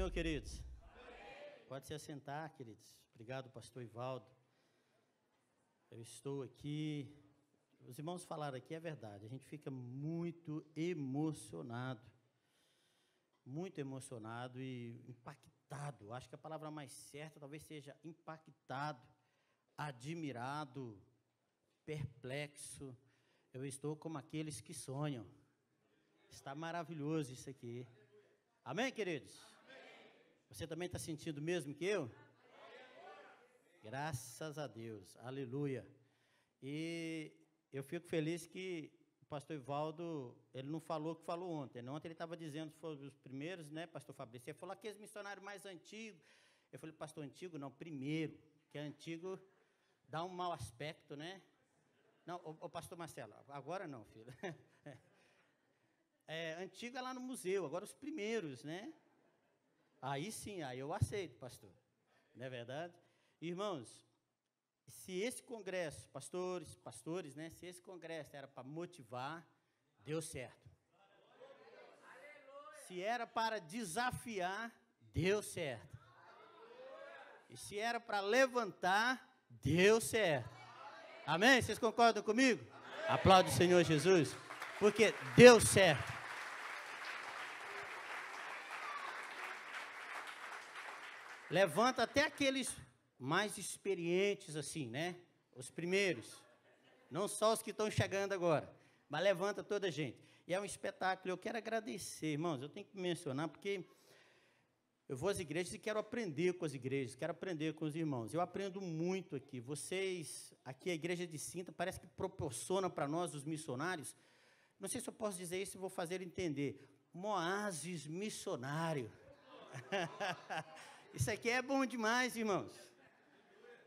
Senhor, queridos. Amém. Pode se assentar, queridos. Obrigado, pastor Ivaldo. Eu estou aqui. Os irmãos falaram aqui, é verdade. A gente fica muito emocionado. Muito emocionado e impactado. Acho que a palavra mais certa talvez seja impactado, admirado, perplexo. Eu estou como aqueles que sonham. Está maravilhoso isso aqui. Amém, queridos? Amém. Você também está sentindo mesmo que eu? Graças a Deus. Aleluia. E eu fico feliz que o pastor Ivaldo, ele não falou o que falou ontem. Ontem ele estava dizendo que foram os primeiros, né, pastor Fabrício? Ele falou aqueles missionários mais antigos. Eu falei, pastor, antigo não, primeiro. Que é antigo dá um mau aspecto, né? Não, o pastor Marcelo, agora não, filho. Antigo é lá no museu, agora os primeiros, né? Aí sim, aí eu aceito, pastor. Não é verdade? Irmãos, se esse congresso, pastores, né? Se esse congresso era para motivar, deu certo. Se era para desafiar, deu certo. E se era para levantar, deu certo. Amém? Vocês concordam comigo? Aplaude o Senhor Jesus, porque deu certo. Levanta até aqueles mais experientes assim, né? Os primeiros. Não só os que estão chegando agora, mas levanta toda a gente. E é um espetáculo. Eu quero agradecer, irmãos. Eu tenho que mencionar, porque eu vou às igrejas e quero aprender com as igrejas, quero aprender com os irmãos. Eu aprendo muito aqui. Vocês, aqui a igreja de Sinta, parece que proporciona para nós, os missionários, não sei se eu posso dizer isso e vou fazer ele entender, um oásis missionário. Isso aqui é bom demais, irmãos.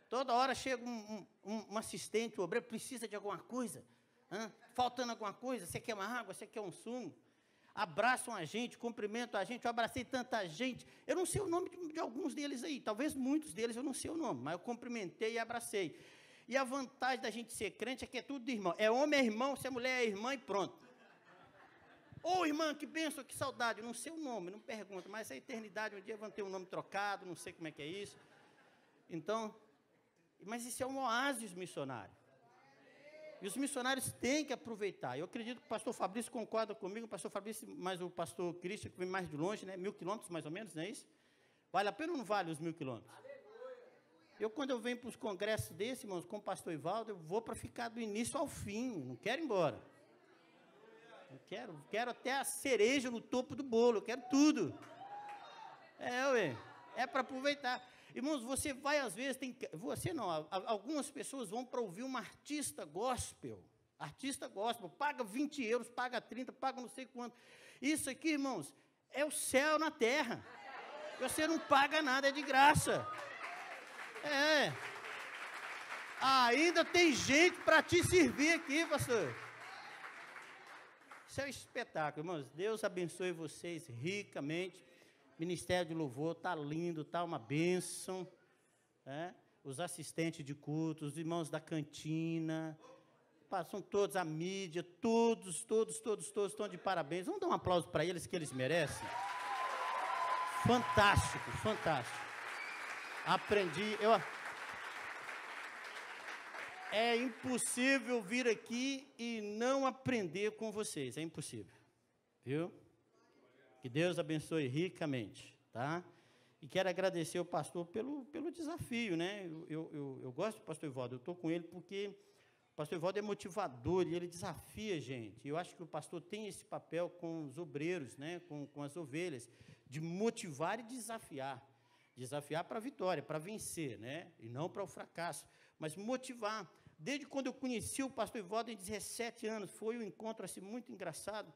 Toda hora chega um assistente, um obreiro, precisa de alguma coisa, faltando alguma coisa, você quer uma água, você quer um sumo, abraçam a gente, cumprimentam a gente, eu abracei tanta gente, eu não sei o nome de alguns deles aí, talvez muitos deles eu não sei o nome, mas eu cumprimentei e abracei. E a vantagem da gente ser crente é que é tudo de irmão, é homem é irmão, se é mulher é irmã e pronto. Ô, irmã, que bênção, que saudade, não sei o nome, não pergunta, mas a eternidade, um dia vão ter um nome trocado, não sei como é que é isso. Então, mas isso é um oásis missionário. E os missionários têm que aproveitar. Eu acredito que o pastor Fabrício concorda comigo, o pastor Fabrício, mas o pastor Cristian, que vem mais de longe, né, 1.000 quilômetros mais ou menos, não é isso? Vale a pena ou não vale os 1.000 quilômetros? Eu, quando eu venho para os congressos desses, irmãos, com o pastor Ivaldo, eu vou para ficar do início ao fim, não quero ir embora. Quero até a cereja no topo do bolo, eu quero tudo. É para aproveitar. Irmãos, você vai às vezes, você não, algumas pessoas vão para ouvir um artista gospel, paga 20 euros, paga 30, paga não sei quanto. Isso aqui, irmãos, é o céu na terra. Você não paga nada, é de graça. Ainda tem gente para te servir aqui, pastor. Isso é um espetáculo, irmãos. Deus abençoe vocês ricamente. Ministério de Louvor está lindo, está uma bênção. Os assistentes de culto, os irmãos da cantina, são todos, a mídia, todos estão de parabéns. Vamos dar um aplauso para eles, que eles merecem. Fantástico, fantástico. Aprendi, é impossível vir aqui e não aprender com vocês, é impossível, viu? Que Deus abençoe ricamente, tá? E quero agradecer ao pastor pelo desafio, né? Eu gosto do pastor Ivaldo, eu estou com ele porque o pastor Ivaldo é motivador e ele desafia a gente. Eu acho que o pastor tem esse papel com os obreiros, né? Com as ovelhas, de motivar e desafiar. Desafiar para a vitória, para vencer, né? E não para o fracasso, mas motivar. Desde quando eu conheci o pastor Ivaldo, em 17 anos, foi um encontro assim, muito engraçado,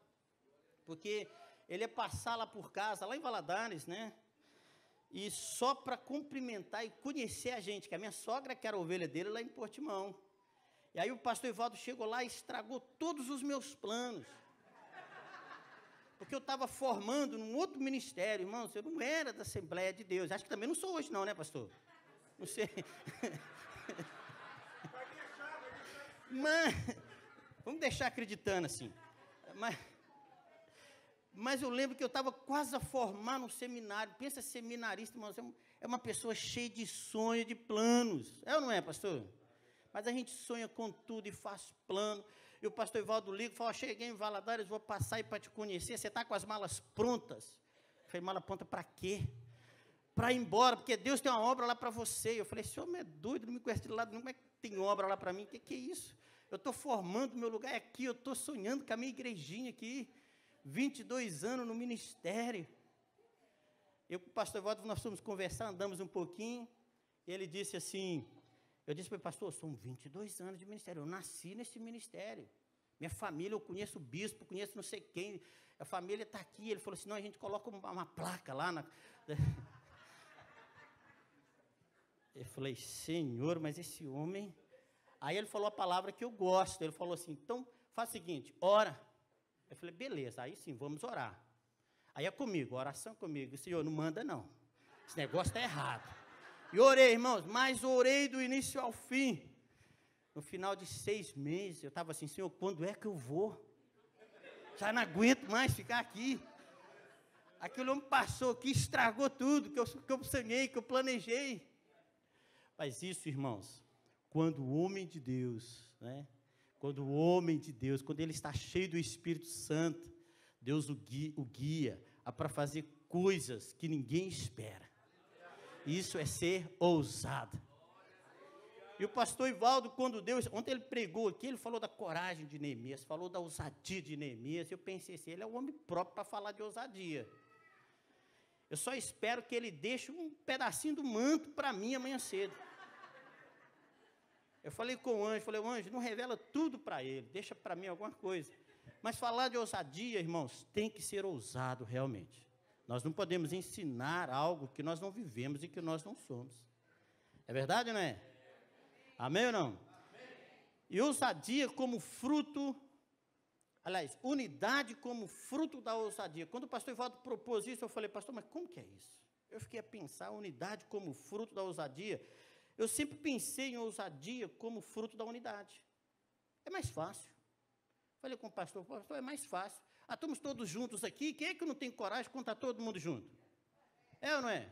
porque ele ia passar lá por casa, lá em Valadares, né? E só para cumprimentar e conhecer a gente, que a minha sogra, que era a ovelha dele, lá em Portimão. E aí o pastor Ivaldo chegou lá e estragou todos os meus planos. Porque eu estava formando num outro ministério, irmãos, eu não era da Assembleia de Deus. Acho que também não sou hoje não, né, pastor? Não sei. Mas, vamos deixar acreditando assim. Mas eu lembro que eu estava quase a formar no seminário. Pensa, seminarista, irmão, é uma pessoa cheia de sonhos, de planos. É ou não é, pastor? Mas a gente sonha com tudo e faz plano. E o pastor Ivaldo liga e fala, cheguei em Valadares, vou passar aí para te conhecer. Você está com as malas prontas? Eu falei, mala pronta para quê? Para ir embora, porque Deus tem uma obra lá para você. Eu falei, esse homem é doido, não me conhece de lado nenhum, como é que tem obra lá para mim? O que é isso? Eu estou formando, meu lugar é aqui, eu estou sonhando com a minha igrejinha aqui. 22 anos no ministério. Eu com o pastor Ivaldo, nós fomos conversar, andamos um pouquinho, e ele disse assim, eu disse para ele, pastor, são 22 anos de ministério, eu nasci nesse ministério. Minha família, eu conheço o bispo, conheço não sei quem, a família está aqui. Ele falou assim, não, a gente coloca uma placa lá na... Eu falei, Senhor, mas esse homem... Aí ele falou a palavra que eu gosto, ele falou assim, então, faz o seguinte, ora. Eu falei, beleza, aí sim, vamos orar. Aí é comigo, oração comigo. Senhor, não manda não, esse negócio está errado. E orei, irmãos, mas orei do início ao fim. No final de 6 meses, eu estava assim, Senhor, quando é que eu vou? Já não aguento mais ficar aqui. Aquele homem passou aqui, estragou tudo que eu sonhei, que eu planejei. Mas isso, irmãos, quando o homem de Deus, né? Quando o homem de Deus, quando ele está cheio do Espírito Santo, Deus o guia para fazer coisas que ninguém espera. Isso é ser ousado. E o pastor Ivaldo, quando Deus, ontem ele pregou aqui, ele falou da coragem de Neemias, falou da ousadia de Neemias. Eu pensei assim, ele é o homem próprio para falar de ousadia. Eu só espero que ele deixe um pedacinho do manto para mim amanhã cedo. Eu falei com o anjo, o anjo, não revela tudo para ele, deixa para mim alguma coisa. Mas falar de ousadia, irmãos, tem que ser ousado realmente. Nós não podemos ensinar algo que nós não vivemos e que nós não somos. É verdade ou não é? Amém ou não? E ousadia como fruto, aliás, unidade como fruto da ousadia. Quando o pastor Ivaldo propôs isso, eu falei, pastor, mas como que é isso? Eu fiquei a pensar, unidade como fruto da ousadia. Eu sempre pensei em ousadia como fruto da unidade. É mais fácil. Falei com o pastor, é mais fácil. Estamos todos juntos aqui, quem é que não tem coragem de contar todo mundo junto? É ou não é?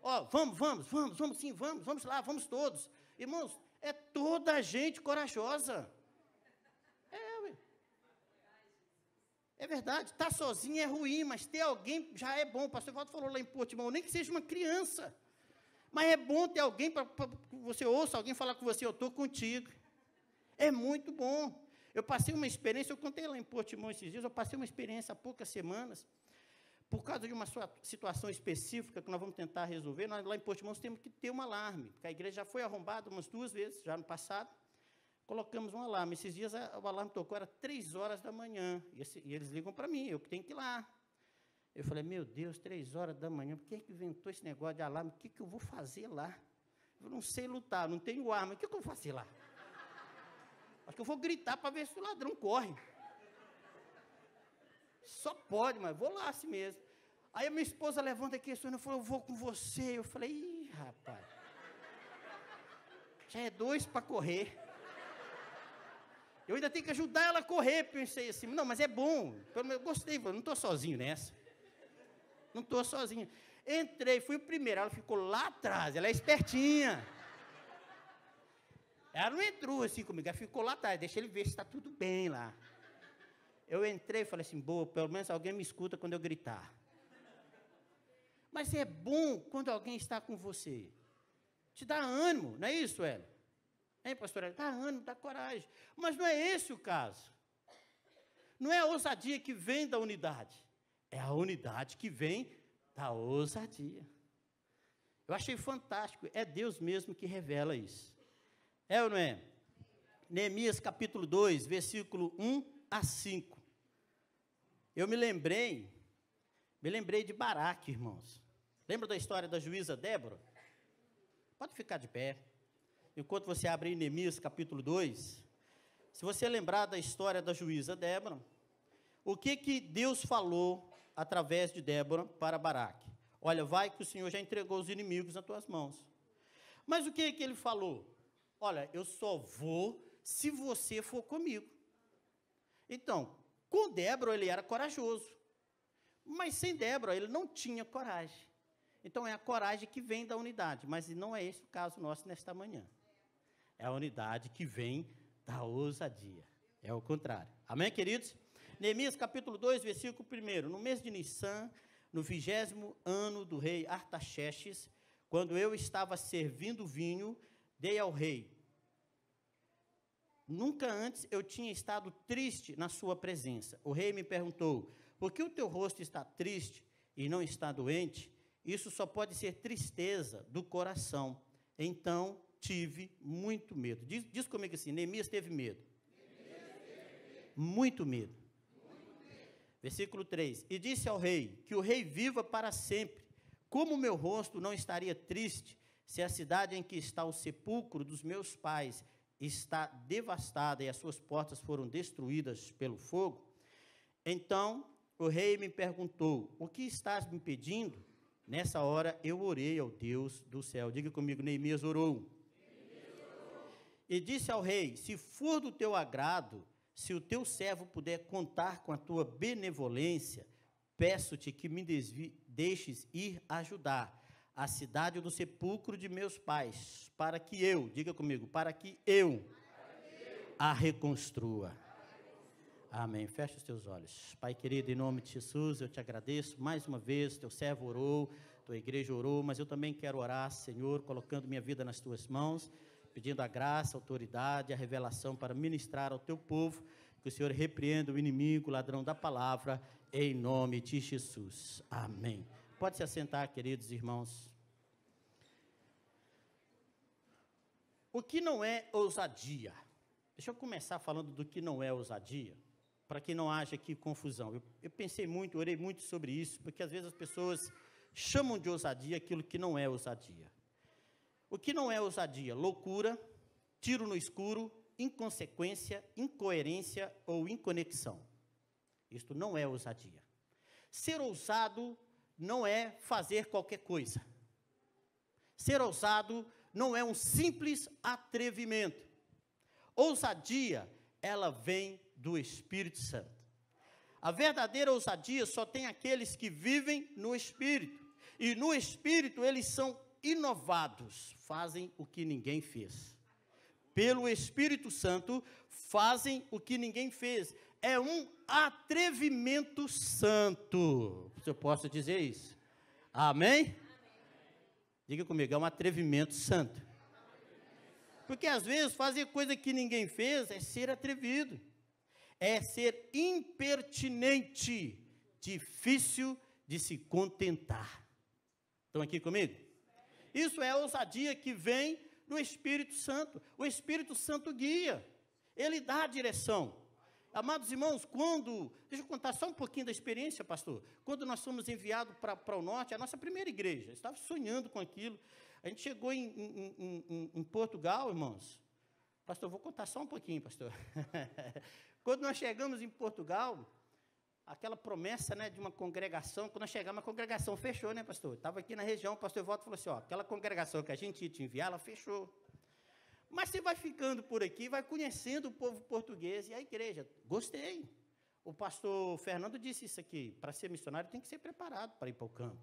Ó, vamos sim, vamos lá, vamos todos. Irmãos, é toda a gente corajosa. É verdade, estar sozinho é ruim, mas ter alguém já é bom. O pastor Walter falou lá em Portimão, nem que seja uma criança. Mas é bom ter alguém para que você ouça, alguém falar com você, eu estou contigo. É muito bom. Eu passei uma experiência, eu contei lá em Portimão esses dias, eu passei uma experiência há poucas semanas, por causa de uma situação específica que nós vamos tentar resolver. Nós lá em Portimão temos que ter um alarme, porque a igreja já foi arrombada umas 2 vezes, já no passado, colocamos um alarme. Esses dias o alarme tocou, era 3 horas da manhã, e eles ligam para mim, eu que tenho que ir lá. Eu falei, meu Deus, 3 horas da manhã, por que inventou esse negócio de alarme? O que eu vou fazer lá? Eu não sei lutar, não tenho arma, o que eu vou fazer lá? Acho que eu vou gritar para ver se o ladrão corre. Só pode, mas vou lá assim mesmo. Aí a minha esposa levanta aqui, e falou, eu vou com você. Eu falei, ih, rapaz, já é 2 para correr. Eu ainda tenho que ajudar ela a correr, pensei assim, não, mas é bom, eu gostei, eu não estou sozinho nessa. Não estou sozinho. Entrei, fui o primeiro, ela ficou lá atrás, ela é espertinha. Ela não entrou assim comigo, ela ficou lá atrás, deixa ele ver se está tudo bem lá. Eu entrei e falei assim, boa, pelo menos alguém me escuta quando eu gritar. Mas é bom quando alguém está com você. Te dá ânimo, não é isso, Hélio? Hein, pastor Hélio? Dá ânimo, dá coragem. Mas não é esse o caso. Não é a ousadia que vem da unidade. É a unidade que vem da ousadia. Eu achei fantástico. É Deus mesmo que revela isso. É ou não é? Neemias capítulo 2, versículo 1 a 5. Eu me lembrei de Baraque, irmãos. Lembra da história da juíza Débora? Pode ficar de pé. Enquanto você abre em Neemias capítulo 2, se você lembrar da história da juíza Débora, o que Deus falou através de Débora para Baraque? Olha, vai que o Senhor já entregou os inimigos nas tuas mãos. Mas o que ele falou? Olha, eu só vou se você for comigo. Então, com Débora ele era corajoso. Mas sem Débora, ele não tinha coragem. Então, é a coragem que vem da unidade, mas não é esse o caso nosso nesta manhã. É a unidade que vem da ousadia. É o contrário. Amém, queridos? Neemias, capítulo 2, versículo 1. No mês de Nissan, no 20º ano do rei Artaxerxes, quando eu estava servindo vinho, dei ao rei. Nunca antes eu tinha estado triste na sua presença. O rei me perguntou, por que o teu rosto está triste e não está doente? Isso só pode ser tristeza do coração. Então, tive muito medo. Diz comigo assim, Neemias teve medo. Muito medo. Versículo 3. E disse ao rei, que o rei viva para sempre. Como o meu rosto não estaria triste, se a cidade em que está o sepulcro dos meus pais está devastada e as suas portas foram destruídas pelo fogo? Então, o rei me perguntou, o que estás me pedindo? Nessa hora, eu orei ao Deus do céu. Diga comigo, Neemias orou. E disse ao rei, se for do teu agrado, se o teu servo puder contar com a tua benevolência, peço-te que me deixes ir ajudar a cidade do sepulcro de meus pais, para que eu, diga comigo, para que eu a reconstrua. Amém. Fecha os teus olhos. Pai querido, em nome de Jesus, eu te agradeço mais uma vez, teu servo orou, tua igreja orou, mas eu também quero orar, Senhor, colocando minha vida nas tuas mãos, pedindo a graça, a autoridade, a revelação para ministrar ao teu povo, que o Senhor repreenda o inimigo, o ladrão da palavra, em nome de Jesus. Amém. Pode se assentar, queridos irmãos. O que não é ousadia? Deixa eu começar falando do que não é ousadia, para que não haja aqui confusão. Eu pensei muito, orei muito sobre isso, porque às vezes as pessoas chamam de ousadia aquilo que não é ousadia. O que não é ousadia? Loucura, tiro no escuro, inconsequência, incoerência ou inconexão. Isto não é ousadia. Ser ousado não é fazer qualquer coisa. Ser ousado não é um simples atrevimento. Ousadia, ela vem do Espírito Santo. A verdadeira ousadia só tem aqueles que vivem no Espírito. E no Espírito eles são inovados, fazem o que ninguém fez. Pelo Espírito Santo, fazem o que ninguém fez. É um atrevimento santo. Se eu posso dizer isso. Amém? Diga comigo, é um atrevimento santo. Porque às vezes fazer coisa que ninguém fez é ser atrevido. É ser impertinente, difícil de se contentar. Estão aqui comigo? Isso é a ousadia que vem do Espírito Santo. O Espírito Santo guia, ele dá a direção. Amados irmãos, deixa eu contar só um pouquinho da experiência, pastor. Quando nós fomos enviados para o norte, a nossa primeira igreja, eu estava sonhando com aquilo. A gente chegou em Portugal, irmãos. Pastor, vou contar só um pouquinho, pastor. Quando nós chegamos em Portugal, aquela promessa, né, de uma congregação, quando nós chegamos, a congregação fechou, né, pastor? Estava aqui na região, o pastor Evaldo falou assim, ó, aquela congregação que a gente ia te enviar, ela fechou. Mas você vai ficando por aqui, vai conhecendo o povo português e a igreja. Gostei. O pastor Fernando disse isso aqui, para ser missionário tem que ser preparado para ir para o campo.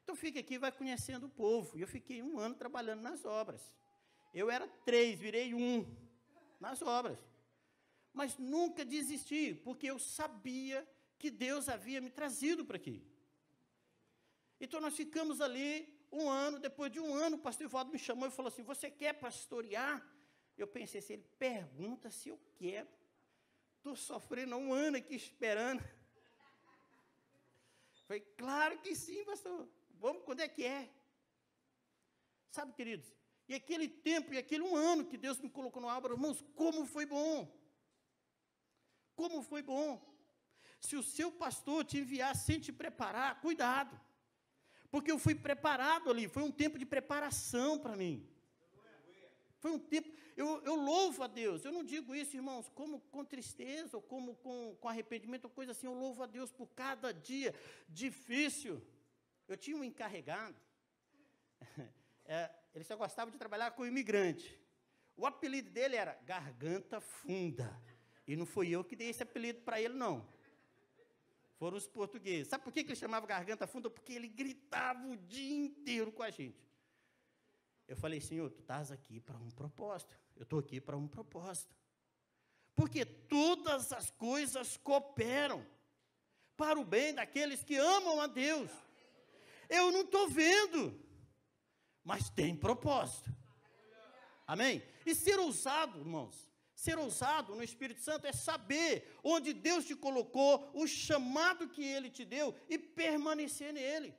Então fica aqui e vai conhecendo o povo. E eu fiquei 1 ano trabalhando nas obras. Eu era 3, virei 1 nas obras. Mas nunca desisti, porque eu sabia que Deus havia me trazido para aqui. Então nós ficamos ali 1 ano, depois de 1 ano, o pastor Evaldo me chamou e falou assim, você quer pastorear? Eu pensei assim, ele pergunta se eu quero. Estou sofrendo há 1 ano aqui esperando. Falei, claro que sim, pastor. Vamos, quando é que é? Sabe, queridos, e aquele tempo, e aquele 1 ano que Deus me colocou no obra, irmãos, como foi bom. Como foi bom. Se o seu pastor te enviar sem te preparar, cuidado. Porque eu fui preparado ali, foi um tempo de preparação para mim. Foi um tempo, eu louvo a Deus, eu não digo isso, irmãos, como com tristeza, ou como com arrependimento, ou coisa assim, eu louvo a Deus por cada dia difícil. Eu tinha um encarregado, ele só gostava de trabalhar com imigrante. O apelido dele era Garganta Funda, e não fui eu que dei esse apelido para ele, não. Foram os portugueses. Sabe por que ele chamava Garganta Funda? Porque ele gritava o dia inteiro com a gente. Eu falei, Senhor, tu estás aqui para um propósito. Eu estou aqui para um propósito. Porque todas as coisas cooperam para o bem daqueles que amam a Deus. Eu não estou vendo, mas tem propósito. Amém? E ser ousado, irmãos, ser ousado no Espírito Santo é saber onde Deus te colocou, o chamado que Ele te deu e permanecer nele.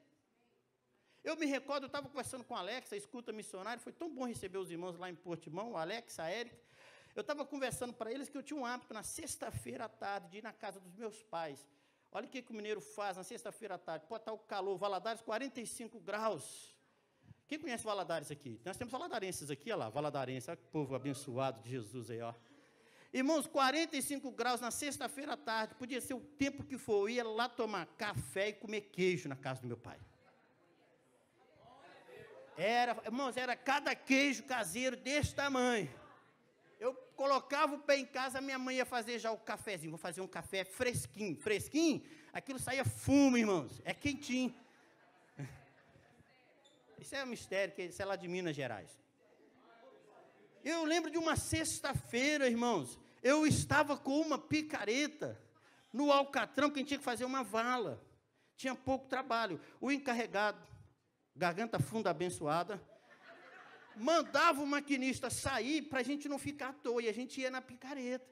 Eu me recordo, eu estava conversando com a Alex, a escuta missionária, foi tão bom receber os irmãos lá em Portimão, o Alex, a Érica. Eu estava conversando para eles que eu tinha um hábito na sexta-feira à tarde de ir na casa dos meus pais. Olha o que o mineiro faz na sexta-feira à tarde, pode estar o calor, Valadares, 45 graus. Quem conhece Valadares aqui? Nós temos valadarenses aqui, olha lá, valadarenses, olha que povo abençoado de Jesus aí, ó. Irmãos, 45 graus na sexta-feira à tarde, podia ser o tempo que for, eu ia lá tomar café e comer queijo na casa do meu pai. Irmãos, era cada queijo caseiro desse tamanho. Eu colocava o pé em casa, minha mãe ia fazer já o cafezinho, vou fazer um café fresquinho, aquilo saía fumo, irmãos, é quentinho. Isso é um mistério, que isso é lá de Minas Gerais. Eu lembro de uma sexta-feira, irmãos, eu estava com uma picareta no Alcatrão, que a gente tinha que fazer uma vala, tinha pouco trabalho, o encarregado, Garganta Funda abençoada, mandava o maquinista sair para a gente não ficar à toa, e a gente ia na picareta.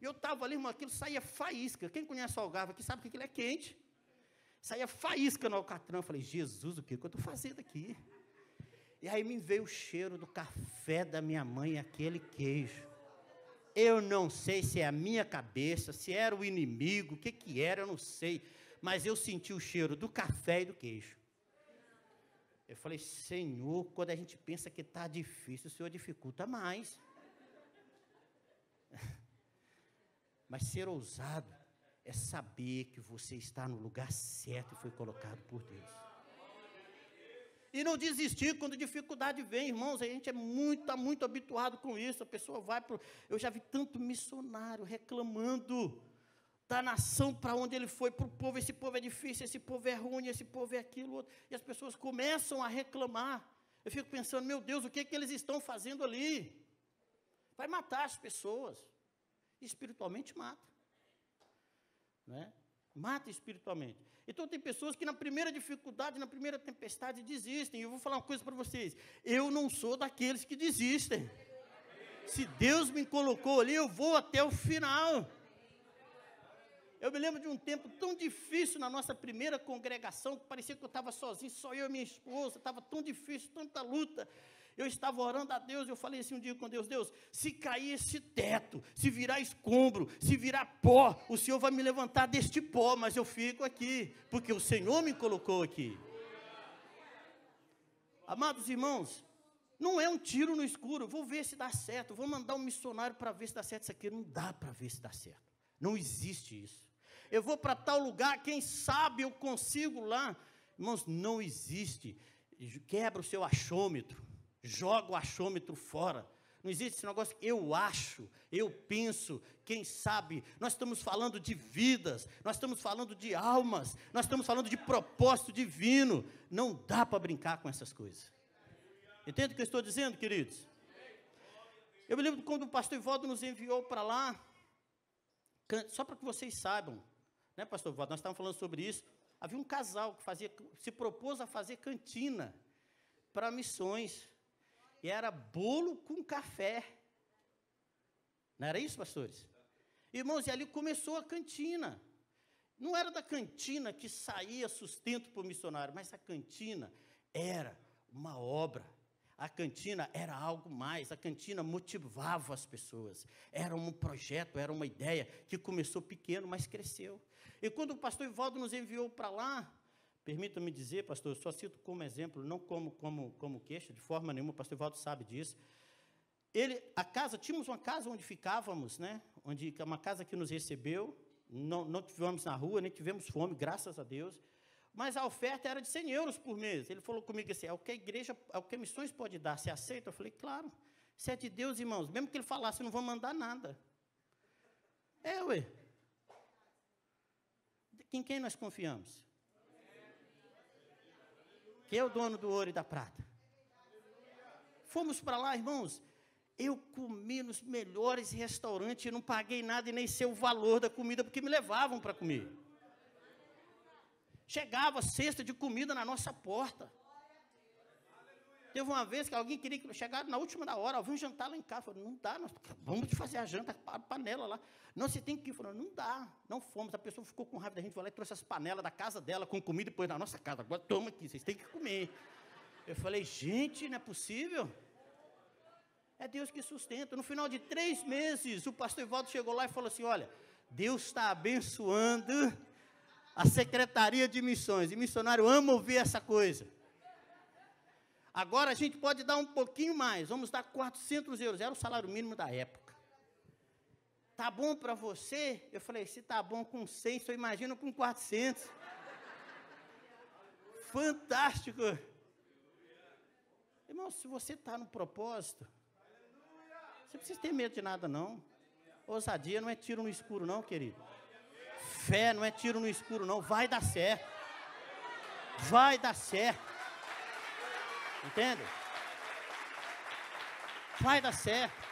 Eu estava ali, irmão, aquilo saía faísca. Quem conhece o Algarve aqui sabe que aquilo é quente. Saía faísca no Alcatrão. Eu falei, Jesus, o que eu estou fazendo aqui? E aí me veio o cheiro do café da minha mãe, aquele queijo. Eu não sei se é a minha cabeça, se era o inimigo, o que era, eu não sei. Mas eu senti o cheiro do café e do queijo. Eu falei, Senhor, quando a gente pensa que está difícil, o Senhor dificulta mais. Mas ser ousado é saber que você está no lugar certo e foi colocado por Deus. E não desistir quando dificuldade vem, irmãos, a gente está muito habituado com isso, a pessoa vai para... Eu já vi tanto missionário reclamando da nação para onde ele foi, para o povo, esse povo é difícil, esse povo é ruim, esse povo é aquilo, outro, e as pessoas começam a reclamar. Eu fico pensando, meu Deus, o que eles estão fazendo ali? Vai matar as pessoas. Espiritualmente mata. Né? Mata espiritualmente. Então tem pessoas que na primeira dificuldade, na primeira tempestade desistem. E eu vou falar uma coisa para vocês, eu não sou daqueles que desistem. Se Deus me colocou ali, eu vou até o final. Eu me lembro de um tempo tão difícil na nossa primeira congregação, que parecia que eu estava sozinho, só eu e minha esposa, estava tão difícil, tanta luta. Eu estava orando a Deus, eu falei assim um dia com Deus, Deus, se cair esse teto, se virar escombro, se virar pó, o Senhor vai me levantar deste pó, mas eu fico aqui, porque o Senhor me colocou aqui. Amados irmãos, não é um tiro no escuro, vou ver se dá certo, vou mandar um missionário para ver se dá certo, isso aqui não dá para ver se dá certo, não existe isso. Eu vou para tal lugar, quem sabe eu consigo lá. Irmãos, não existe. Quebra o seu achômetro, joga o achômetro fora. Não existe esse negócio, eu acho, eu penso, quem sabe. Nós estamos falando de vidas, nós estamos falando de almas, nós estamos falando de propósito divino. Não dá para brincar com essas coisas. Entende o que eu estou dizendo, queridos? Eu me lembro quando o pastor Ivaldo nos enviou para lá, só para que vocês saibam, né, pastor Ivaldo, nós estávamos falando sobre isso. Havia um casal que se propôs a fazer cantina para missões. E era bolo com café. Não era isso, pastores? Irmãos, e ali começou a cantina. Não era da cantina que saía sustento para o missionário, mas a cantina era uma obra. A cantina era algo mais, a cantina motivava as pessoas. Era um projeto, era uma ideia que começou pequeno, mas cresceu. E quando o pastor Ivaldo nos enviou para lá, permita-me dizer, pastor, eu só cito como exemplo, não como queixa, de forma nenhuma, o pastor Ivaldo sabe disso. Tínhamos uma casa onde ficávamos, né? Uma casa que nos recebeu, não tivemos na rua, nem tivemos fome, graças a Deus, mas a oferta era de 100 euros por mês. Ele falou comigo assim, é o que a missões pode dar, você aceita? Eu falei, claro, se é de Deus, irmãos, mesmo que ele falasse, eu não vou mandar nada. Ué. Que em quem nós confiamos? Que é o dono do ouro e da prata. Fomos para lá, irmãos. Eu comi nos melhores restaurantes, eu não paguei nada e nem sei o valor da comida, porque me levavam para comer. Chegava cesta de comida na nossa porta. Teve uma vez que alguém queria chegar na última da hora, vamos jantar lá em casa. Eu falei, não dá, nós vamos fazer a janta, a panela lá. Não, você tem que ir. Eu falei, não dá, não fomos. A pessoa ficou com raiva da gente, foi lá e trouxe as panelas da casa dela com comida e pôs na nossa casa. Agora toma aqui, vocês têm que comer. Eu falei, gente, não é possível. É Deus que sustenta. No final de 3 meses, o pastor Ivaldo chegou lá e falou assim, olha, Deus está abençoando a Secretaria de Missões. E missionário ama ouvir essa coisa. Agora a gente pode dar um pouquinho mais, vamos dar 400 euros, era o salário mínimo da época. Tá bom para você? Eu falei, se tá bom com 100, só imagina com 400. Fantástico. Irmão, se você está no propósito, você não precisa ter medo de nada não. Ousadia não é tiro no escuro não, querido. Fé não é tiro no escuro não, vai dar certo. Vai dar certo. Entende? Vai dar certo.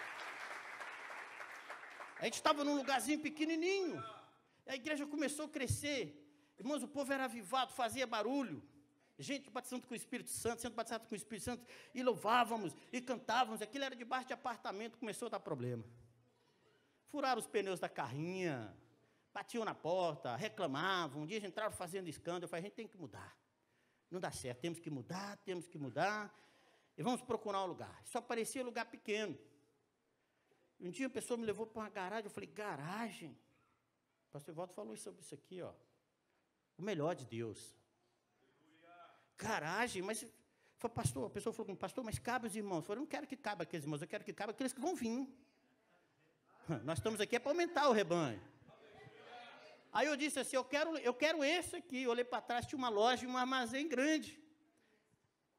A gente estava num lugarzinho pequenininho. A igreja começou a crescer. Irmãos, o povo era avivado, fazia barulho. Gente batizando com o Espírito Santo, sendo batizado com o Espírito Santo. E louvávamos, e cantávamos. Aquilo era debaixo de apartamento, começou a dar problema. Furaram os pneus da carrinha. Batiam na porta, reclamavam. Um dia entraram fazendo escândalo. Eu falei, a gente tem que mudar. Não dá certo, temos que mudar, e vamos procurar um lugar. Só parecia lugar pequeno. Um dia a pessoa me levou para uma garagem, eu falei, garagem? O pastor Ivaldo falou sobre isso aqui, ó. O melhor de Deus. Garagem, mas, pastor, a pessoa falou, pastor, mas cabe os irmãos? Eu falei, não quero que cabe aqueles irmãos, eu quero que cabe aqueles que vão vir. Nós estamos aqui para aumentar o rebanho. Aí eu disse assim, eu quero esse aqui. Eu olhei para trás, tinha uma loja e um armazém grande.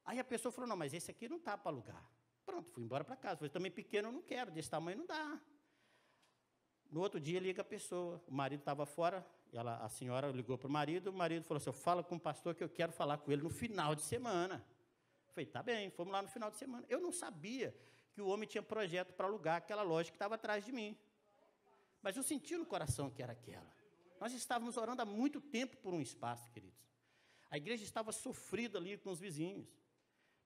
Aí a pessoa falou, não, mas esse aqui não está para alugar. Pronto, fui embora para casa. Falei, também pequeno eu não quero, desse tamanho não dá. No outro dia liga a pessoa, o marido estava fora, a senhora ligou para o marido falou assim, fala com o pastor que eu quero falar com ele no final de semana. Eu falei, tá bem, fomos lá no final de semana. Eu não sabia que o homem tinha projeto para alugar aquela loja que estava atrás de mim. Mas eu senti no coração que era aquela. Nós estávamos orando há muito tempo por um espaço, queridos. A igreja estava sofrida ali com os vizinhos.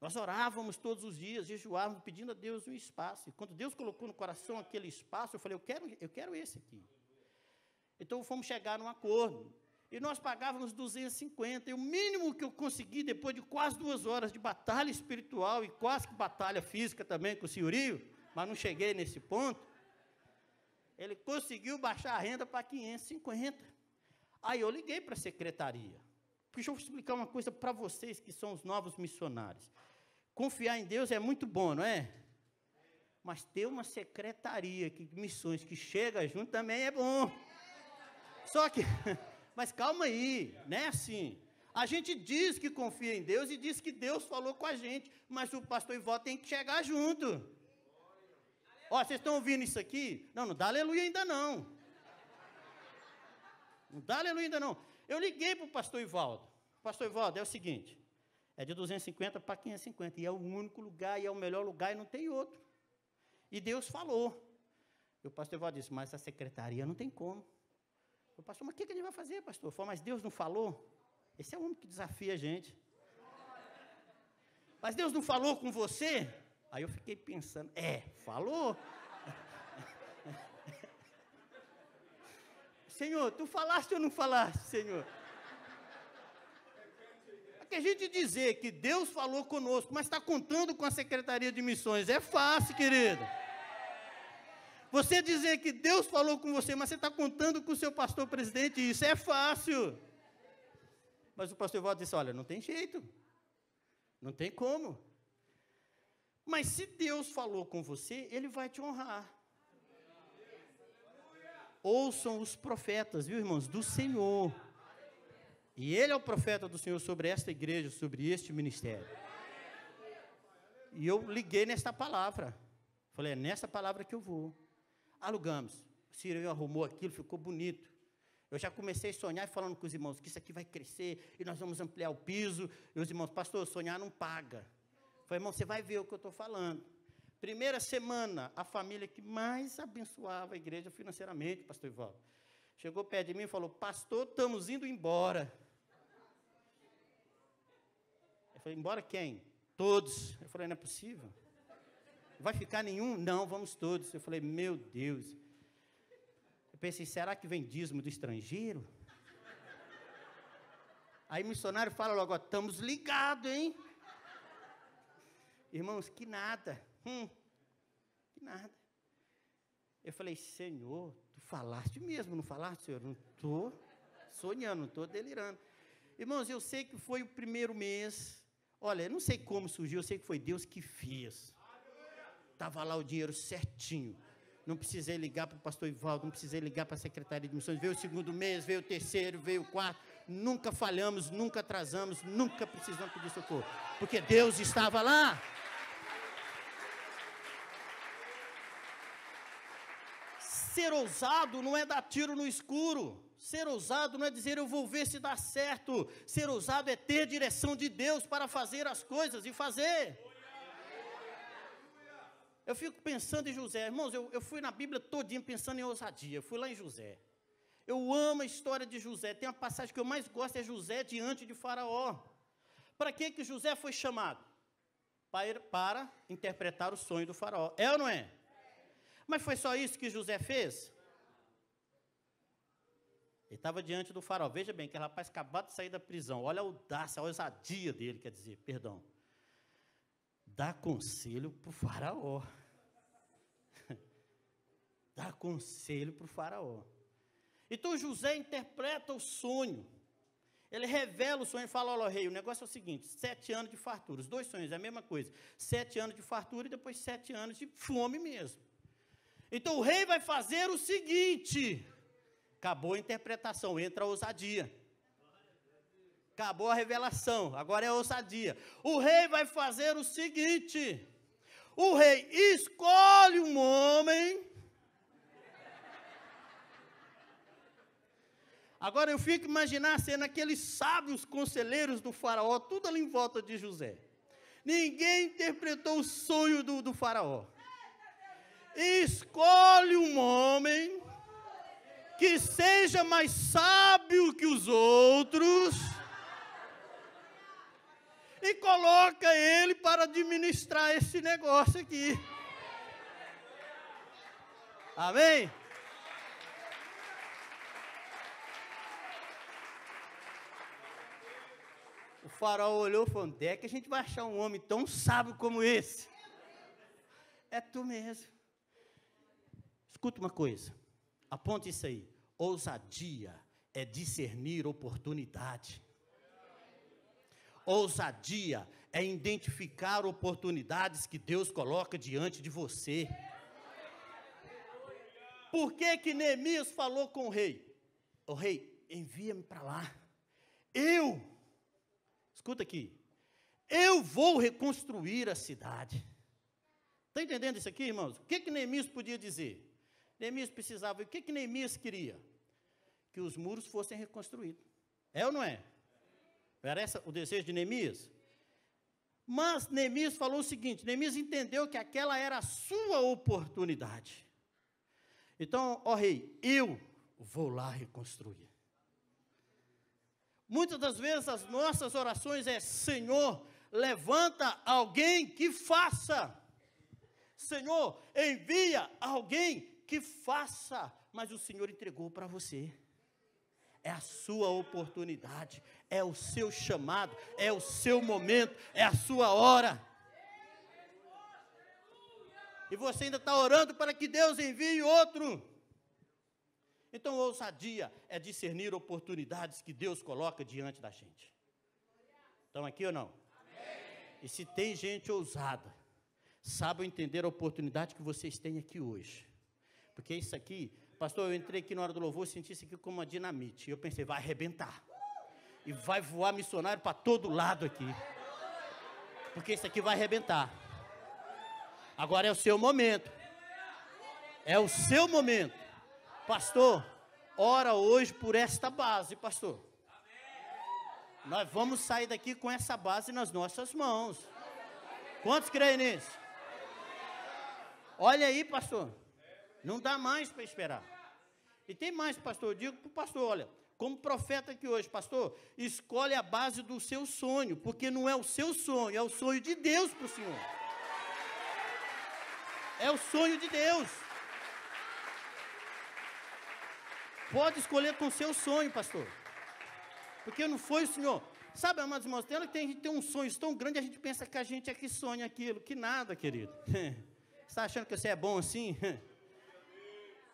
Nós orávamos todos os dias, jejuávamos, pedindo a Deus um espaço. E quando Deus colocou no coração aquele espaço, eu falei, eu quero esse aqui. Então, fomos chegar num acordo. E nós pagávamos 250. E o mínimo que eu consegui, depois de quase 2 horas de batalha espiritual e quase que batalha física também com o senhorio, mas não cheguei nesse ponto, ele conseguiu baixar a renda para 550. Aí eu liguei para a secretaria. Deixa eu explicar uma coisa para vocês que são os novos missionários. Confiar em Deus é muito bom, não é? Mas ter uma secretaria de missões que chega junto também é bom. Só que, mas calma aí, não é assim. A gente diz que confia em Deus e diz que Deus falou com a gente, mas o pastor Ivaldo tem que chegar junto. Ó, vocês estão ouvindo isso aqui? Não dá aleluia ainda não. Não dá aleluia ainda não. Eu liguei para o pastor Ivaldo. Pastor Ivaldo, é o seguinte, é de 250 para 550, e é o único lugar, e é o melhor lugar, e não tem outro. E Deus falou. E o pastor Ivaldo disse, mas a secretaria não tem como. Eu falei, pastor, mas o que a gente vai fazer, pastor? Eu falei, mas Deus não falou? Esse é o único que desafia a gente. Mas Deus não falou com você? Aí eu fiquei pensando, falou? Senhor, tu falaste ou não falaste, Senhor? Porque a gente dizer que Deus falou conosco, mas está contando com a Secretaria de Missões, é fácil, querido. Você dizer que Deus falou com você, mas você está contando com o seu pastor presidente, isso é fácil. Mas o pastor Ivaldo disse, olha, não tem jeito, não tem como. Mas se Deus falou com você, Ele vai te honrar. Ouçam os profetas, viu, irmãos, do Senhor. E Ele é o profeta do Senhor sobre esta igreja, sobre este ministério. E eu liguei nesta palavra. Falei, é nessa palavra que eu vou. Alugamos. O Ciro arrumou aquilo, ficou bonito. Eu já comecei a sonhar falando com os irmãos que isso aqui vai crescer e nós vamos ampliar o piso. E os irmãos, pastor, sonhar não paga. Eu falei, irmão, você vai ver o que eu estou falando. Primeira semana, a família que mais abençoava a igreja financeiramente, pastor Ivaldo, chegou perto de mim e falou, pastor, estamos indo embora. Eu falei, embora quem? Todos. Eu falei, não é possível. Vai ficar nenhum? Não, vamos todos. Eu falei, meu Deus. Eu pensei, será que vem dízimo do estrangeiro? Aí o missionário fala logo, estamos ligados, hein? Irmãos, que nada. Que nada. Eu falei, Senhor, tu falaste mesmo, não falaste, Senhor? Não estou sonhando, não estou delirando. Irmãos, eu sei que foi o primeiro mês. Olha, eu não sei como surgiu, eu sei que foi Deus que fez. Estava lá o dinheiro certinho. Não precisei ligar para o pastor Ivaldo, não precisei ligar para a Secretaria de Missões. Veio o segundo mês, veio o terceiro, veio o quarto. Nunca falhamos, nunca atrasamos, nunca precisamos pedir socorro. Porque Deus estava lá. Ser ousado não é dar tiro no escuro. Ser ousado não é dizer eu vou ver se dá certo. Ser ousado é ter direção de Deus para fazer as coisas e fazer. Eu fico pensando em José. Irmãos, eu fui na Bíblia todinha pensando em ousadia. Eu fui lá em José. Eu amo a história de José. Tem uma passagem que eu mais gosto, é José diante de Faraó. Para que José foi chamado? Para interpretar o sonho do Faraó. É ou não é? Mas foi só isso que José fez? Ele estava diante do Faraó. Veja bem, que rapaz acabado de sair da prisão. Olha a audácia, a ousadia dele, quer dizer, perdão. Dá conselho para o Faraó. Dá conselho para o Faraó. Então José interpreta o sonho. Ele revela o sonho e fala, olha, rei, o negócio é o seguinte, 7 anos de fartura. Os dois sonhos é a mesma coisa. 7 anos de fartura e depois 7 anos de fome mesmo. Então o rei vai fazer o seguinte. Acabou a interpretação, entra a ousadia. Acabou a revelação, agora é a ousadia. O rei vai fazer o seguinte. O rei escolhe um homem. Agora eu fico imaginando a cena, aqueles sábios conselheiros do faraó, tudo ali em volta de José. Ninguém interpretou o sonho do faraó. Escolhe um homem que seja mais sábio que os outros e coloca ele para administrar esse negócio aqui. Amém? O faraó olhou e falou, onde é que a gente vai achar um homem tão sábio como esse? É tu mesmo. Escuta uma coisa, aponte isso aí. Ousadia é discernir oportunidade. Ousadia é identificar oportunidades que Deus coloca diante de você. Por que Neemias falou com o rei? O rei, envia-me para lá. Escuta aqui, eu vou reconstruir a cidade. Está entendendo isso aqui, irmãos? O que Neemias podia dizer? Neemias precisava, o que Neemias queria? Que os muros fossem reconstruídos. É ou não é? Era esse o desejo de Neemias? Mas Neemias falou o seguinte, Neemias entendeu que aquela era a sua oportunidade. Então, ó rei, eu vou lá reconstruir. Muitas das vezes as nossas orações é, Senhor, levanta alguém que faça. Senhor, envia alguém que faça, mas o Senhor entregou para você. É a sua oportunidade, é o seu chamado, é o seu momento, é a sua hora. E você ainda está orando para que Deus envie outro. Então, ousadia é discernir oportunidades que Deus coloca diante da gente. Estão aqui ou não? Amém. E se tem gente ousada, sabe entender a oportunidade que vocês têm aqui hoje. Porque isso aqui, pastor, eu entrei aqui na hora do louvor, senti isso aqui como uma dinamite. E eu pensei, vai arrebentar. E vai voar missionário para todo lado aqui. Porque isso aqui vai arrebentar. Agora é o seu momento. É o seu momento. Pastor, ora hoje por esta base, pastor. Nós vamos sair daqui com essa base nas nossas mãos. Quantos creem nisso? Olha aí, pastor. Não dá mais para esperar. E tem mais, pastor. Eu digo para o pastor, olha, como profeta aqui hoje, pastor, escolhe a base do seu sonho, porque não é o seu sonho, é o sonho de Deus para o senhor. É o sonho de Deus. Pode escolher com o seu sonho, pastor. Porque não foi o senhor. Sabe, amados irmãos, tem hora que a gente tem uns sonhos tão grandes, a gente pensa que a gente é que sonha aquilo. Que nada, querido. Você está achando que você é bom assim?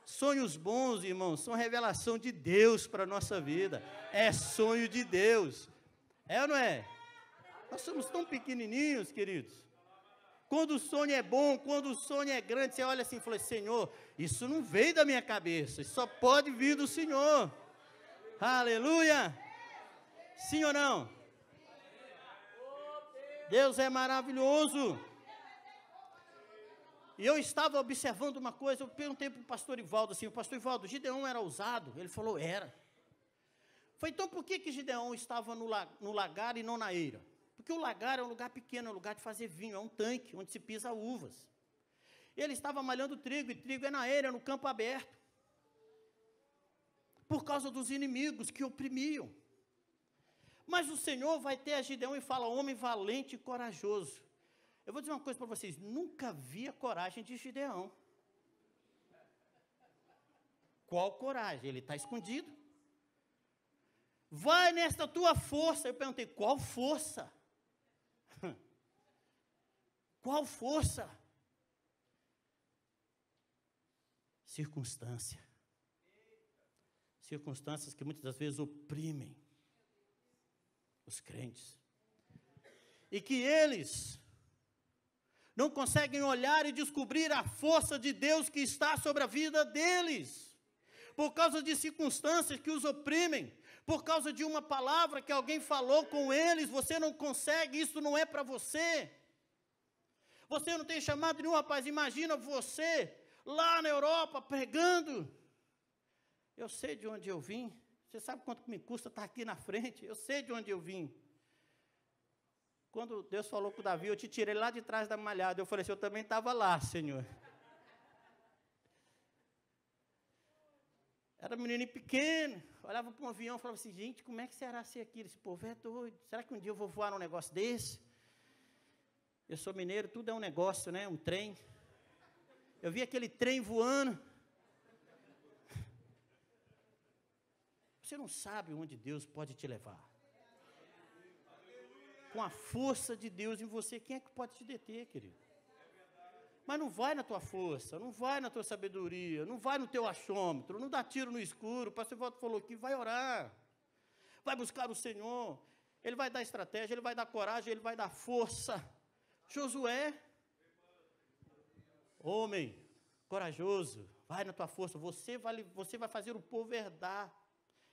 Sonhos bons, irmãos, são revelação de Deus para a nossa vida. É sonho de Deus. É ou não é? Nós somos tão pequenininhos, queridos. Quando o sonho é bom, quando o sonho é grande, você olha assim e fala, Senhor, isso não veio da minha cabeça, isso só pode vir do Senhor. Aleluia! Sim ou não? Deus é maravilhoso. E eu estava observando uma coisa, eu perguntei para o pastor Ivaldo assim, o pastor Ivaldo, Gideão era ousado? Ele falou, era. Foi então por que Gideão estava no lagar e não na eira? Porque o lagar é um lugar pequeno, é um lugar de fazer vinho, é um tanque onde se pisa uvas. Ele estava malhando trigo, e trigo é na eira, no campo aberto. Por causa dos inimigos que oprimiam. Mas o Senhor vai ter a Gideão e fala, homem valente e corajoso. Eu vou dizer uma coisa para vocês, nunca vi a coragem de Gideão. Qual coragem? Ele está escondido. Vai nesta tua força. Eu perguntei, qual força? Qual força? Circunstância. Circunstâncias que muitas das vezes oprimem os crentes. E que eles não conseguem olhar e descobrir a força de Deus que está sobre a vida deles. Por causa de circunstâncias que os oprimem. Por causa de uma palavra que alguém falou com eles. Você não consegue, isso não é para você. Você não tem chamado nenhum, rapaz. Imagina você lá na Europa pregando. Eu sei de onde eu vim. Você sabe quanto me custa estar aqui na frente? Eu sei de onde eu vim. Quando Deus falou com o Davi, eu te tirei lá de trás da malhada. Eu falei assim, eu também estava lá, Senhor. Era um menininho pequeno, olhava para um avião e falava assim, gente, como é que será ser aqui? Esse povo é doido. Será que um dia eu vou voar num negócio desse? Eu sou mineiro, tudo é um negócio, né? Um trem. Eu vi aquele trem voando. Você não sabe onde Deus pode te levar. Com a força de Deus em você, quem é que pode te deter, querido? Mas não vai na tua força, não vai na tua sabedoria, não vai no teu achômetro, não dá tiro no escuro. O pastor Walter falou aqui, vai orar, vai buscar o Senhor, Ele vai dar estratégia, Ele vai dar coragem, Ele vai dar força. Josué, homem corajoso, vai na tua força, você vai fazer o povo herdar.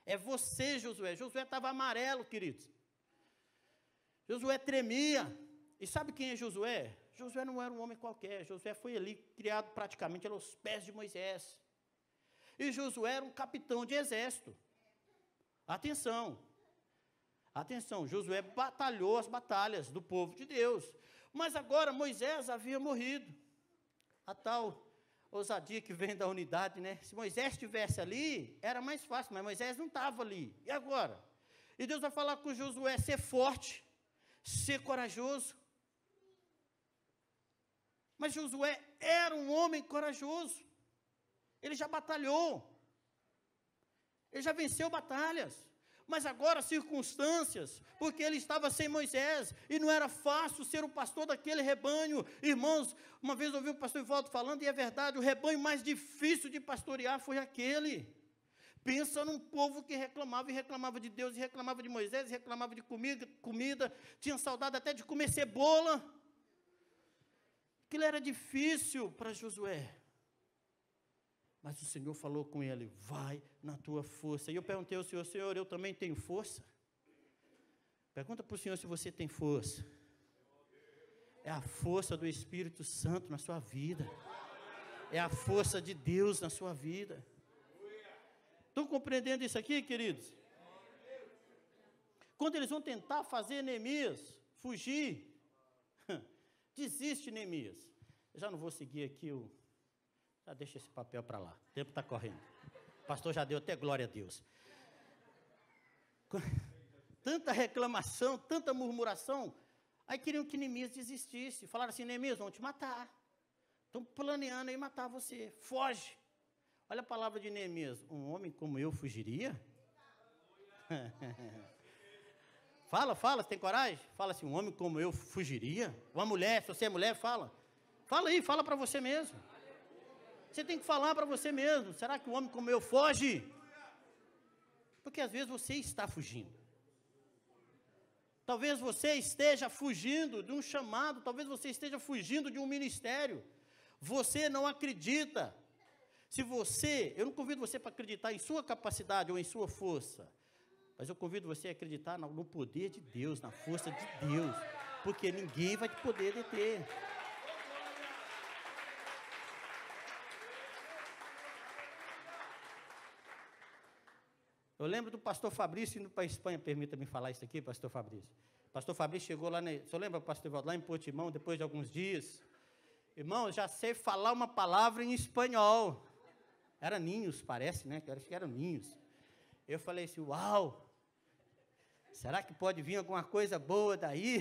É você, Josué. Josué estava amarelo, queridos. Josué tremia. E sabe quem é Josué? Josué não era um homem qualquer. Josué foi ali, criado praticamente aos pés de Moisés. E Josué era um capitão de exército. Atenção. Atenção, Josué batalhou as batalhas do povo de Deus. Mas agora Moisés havia morrido. A tal ousadia que vem da unidade, né? Se Moisés estivesse ali, era mais fácil, mas Moisés não estava ali. E agora? E Deus vai falar com Josué, ser forte, ser corajoso. Mas Josué era um homem corajoso. Ele já batalhou. Ele já venceu batalhas. Mas agora circunstâncias, porque ele estava sem Moisés, e não era fácil ser o pastor daquele rebanho. Irmãos, uma vez eu ouvi o pastor Ivaldo falando, e é verdade, o rebanho mais difícil de pastorear foi aquele. Pensa num povo que reclamava, e reclamava de Deus, e reclamava de Moisés, e reclamava de comida, tinha saudade até de comer cebola. Aquilo era difícil para Josué. Mas o Senhor falou com ele, vai na tua força. E eu perguntei ao Senhor, Senhor, eu também tenho força? Pergunta para o Senhor se você tem força. É a força do Espírito Santo na sua vida. É a força de Deus na sua vida. Então, compreendendo isso aqui, queridos? Quando eles vão tentar fazer Neemias fugir, desiste, Neemias. Eu já não vou seguir aqui já deixa esse papel para lá, o tempo está correndo. O pastor já deu até glória a Deus. Tanta reclamação, tanta murmuração, aí queriam que Neemias desistisse. Falaram assim, Neemias, vão te matar. Estão planeando aí matar você, foge. Olha a palavra de Neemias, um homem como eu fugiria? Fala, você tem coragem? Fala assim, um homem como eu fugiria? Uma mulher, se você é mulher, fala. Fala aí, fala para você mesmo. Você tem que falar para você mesmo. Será que um homem como eu foge? Porque às vezes você está fugindo. Talvez você esteja fugindo de um chamado, talvez você esteja fugindo de um ministério. Você não acredita. Eu não convido você para acreditar em sua capacidade ou em sua força, mas eu convido você a acreditar no poder de Deus, na força de Deus, porque ninguém vai te poder deter. Eu lembro do pastor Fabrício indo para a Espanha, permita-me falar isso aqui, pastor Fabrício. Pastor Fabrício chegou lá, você lembra, pastor Evaldo, lá em Portimão, depois de alguns dias? Irmão, já sei falar uma palavra em espanhol. Era ninhos, parece, né? Acho que eram ninhos. Eu falei assim, uau, será que pode vir alguma coisa boa daí?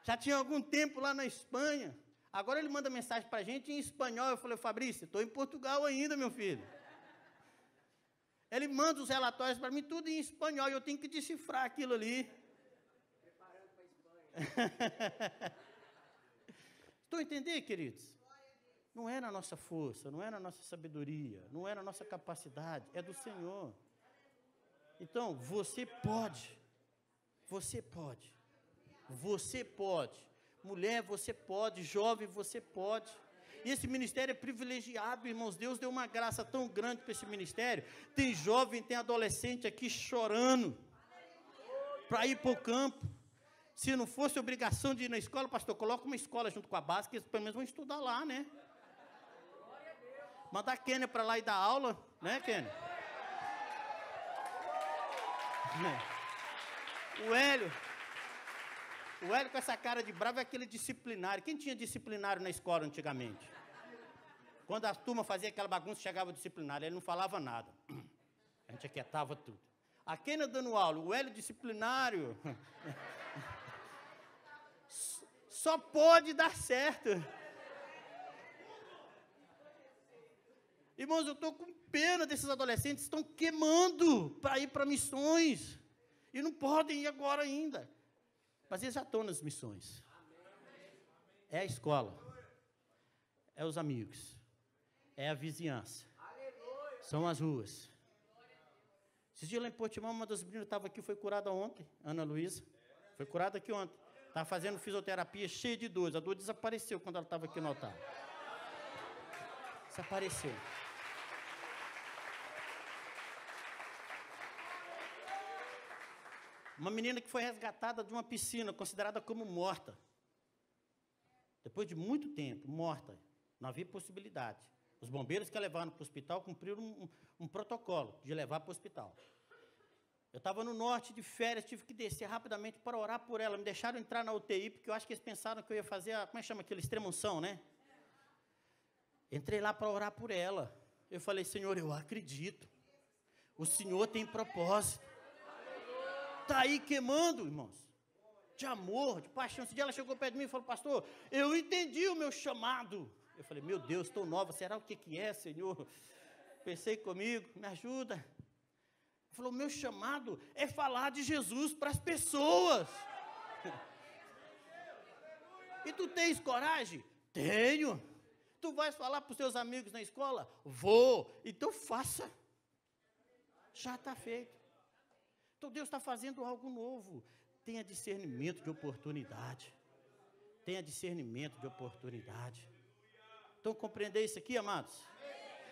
Já tinha algum tempo lá na Espanha. Agora ele manda mensagem para a gente em espanhol. Eu falei, Fabrício, estou em Portugal ainda, meu filho. Ele manda os relatórios para mim, tudo em espanhol, e eu tenho que decifrar aquilo ali. Preparando para a Espanha. Estão entendendo, queridos? Não é na nossa força, não é na nossa sabedoria, não é na nossa capacidade, é do Senhor. Então, você pode. Mulher, você pode. Jovem, você pode. E esse ministério é privilegiado, irmãos. Deus deu uma graça tão grande para esse ministério. Tem jovem, tem adolescente aqui chorando para ir para o campo. Se não fosse obrigação de ir na escola, pastor, coloca uma escola junto com a base, que eles pelo menos vão estudar lá, né? Mandar a Kênia para lá e dar aula, né, Kênia? O Hélio com essa cara de bravo é aquele disciplinário. Quem tinha disciplinário na escola antigamente? Quando a turma fazia aquela bagunça, chegava o disciplinário, ele não falava nada. A gente aquietava tudo. A Kênia dando aula, o Hélio disciplinário. Só pode dar certo. Irmãos, eu estou com pena desses adolescentes, estão queimando para ir para missões. E não podem ir agora ainda. Mas eles já estão nas missões. É a escola. É os amigos. É a vizinhança. São as ruas. Esses dias lá em Portimão, uma das meninas estava aqui, foi curada ontem, Ana Luísa. Foi curada aqui ontem. Estava fazendo fisioterapia cheia de dores. A dor desapareceu quando ela estava aqui no altar. Desapareceu. Uma menina que foi resgatada de uma piscina, considerada como morta. Depois de muito tempo, morta. Não havia possibilidade. Os bombeiros que a levaram para o hospital cumpriram um protocolo de levar para o hospital. Eu estava no norte de férias, tive que descer rapidamente para orar por ela. Me deixaram entrar na UTI, porque eu acho que eles pensaram que eu ia fazer, como é que chama aquilo? Extrema-unção, né? Entrei lá para orar por ela. Eu falei, Senhor, eu acredito. O Senhor tem propósito. Está aí queimando, irmãos. De amor, de paixão. Esse dia ela chegou perto de mim e falou, pastor, eu entendi o meu chamado. Eu falei, meu Deus, estou nova, será o que é, Senhor? Pensei comigo, me ajuda. Ele falou, meu chamado é falar de Jesus para as pessoas. E tu tens coragem? Tenho. Tu vais falar para os teus amigos na escola? Vou. Então faça. Já está feito. Então Deus está fazendo algo novo. Tenha discernimento de oportunidade. Tenha discernimento de oportunidade. Então compreender isso aqui, amados?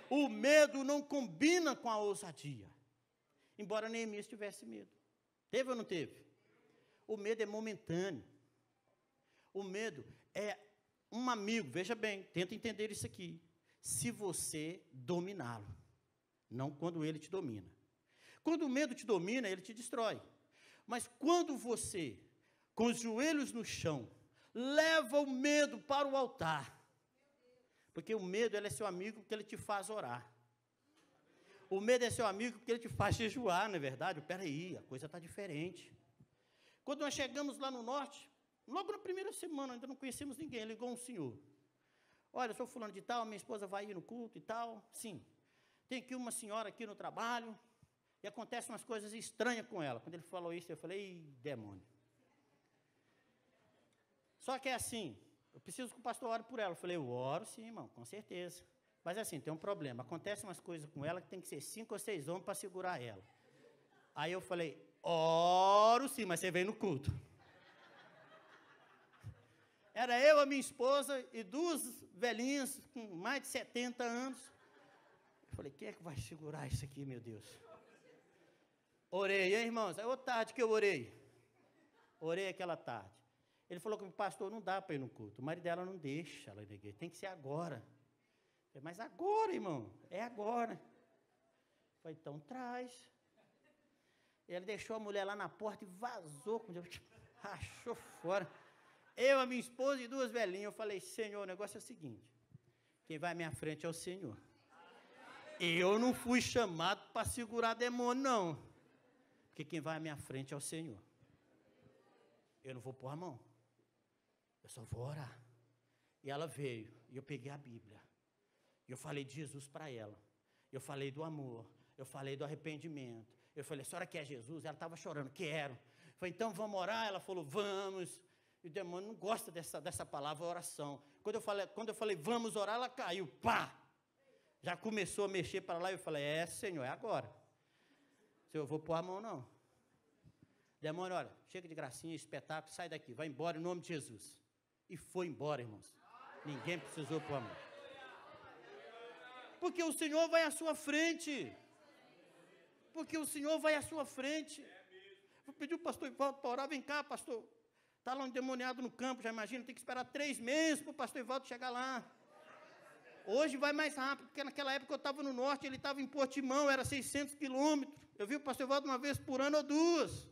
O medo não combina com a ousadia. Embora Neemias tivesse medo. Teve ou não teve? O medo é momentâneo. O medo é um amigo. Veja bem, tenta entender isso aqui. Se você dominá-lo, não quando ele te domina. Quando o medo te domina, ele te destrói. Mas quando você, com os joelhos no chão, leva o medo para o altar, porque o medo ele é seu amigo porque ele te faz orar. O medo é seu amigo porque ele te faz jejuar, não é verdade? Peraí, a coisa está diferente. Quando nós chegamos lá no norte, logo na primeira semana, ainda não conhecemos ninguém, ligou um senhor. Olha, eu sou fulano de tal, minha esposa vai ir no culto e tal. Sim, tem aqui uma senhora aqui no trabalho, e acontecem umas coisas estranhas com ela. Quando ele falou isso, eu falei, ei, demônio. Só que é assim, eu preciso que o pastor ore por ela. Eu falei, eu oro sim, irmão, com certeza. Mas assim, tem um problema, acontecem umas coisas com ela que tem que ser 5 ou 6 homens para segurar ela. Aí eu falei, oro sim, mas você vem no culto. Era eu, a minha esposa e 2 velhinhas com mais de 70 anos. Eu falei, quem é que vai segurar isso aqui, meu Deus? Orei, hein, irmãos? É outra tarde que eu orei. Orei aquela tarde. Ele falou comigo, pastor, não dá para ir no culto. O marido dela não deixa ela ir na igreja, tem que ser agora. Eu falei, mas agora, irmão, é agora. Eu falei, então traz. Ele deixou a mulher lá na porta e vazou, rachou fora. Eu, a minha esposa e 2 velhinhas. Eu falei, Senhor, o negócio é o seguinte, quem vai à minha frente é o Senhor. Eu não fui chamado para segurar demônio, não. Porque quem vai à minha frente é o Senhor. Eu não vou pôr a mão. Eu só vou orar. E ela veio, e eu peguei a Bíblia. E eu falei de Jesus para ela. Eu falei do amor. Eu falei do arrependimento. Eu falei, a senhora quer Jesus? Ela estava chorando, quero. Eu falei, então vamos orar? Ela falou, vamos. E o demônio não gosta dessa palavra oração. Quando eu falei, vamos orar, ela caiu, pá! Já começou a mexer para lá, e eu falei, Senhor, é agora. Senhor, eu vou pôr a mão, não. Demônio, olha, chega de gracinha, espetáculo, sai daqui, vai embora em nome de Jesus. E foi embora, irmãos. Ninguém precisou pôr a mão. Porque o Senhor vai à sua frente. Porque o Senhor vai à sua frente. Vou pedir o pastor Ivaldo para orar, vem cá, pastor. Está lá um endemoniado no campo, já imagina, tem que esperar 3 meses para o pastor Ivaldo chegar lá. Hoje vai mais rápido, porque naquela época eu estava no norte, ele estava em Portimão, era 600 quilômetros. Eu vi o pastor Ivaldo uma vez por ano ou 2.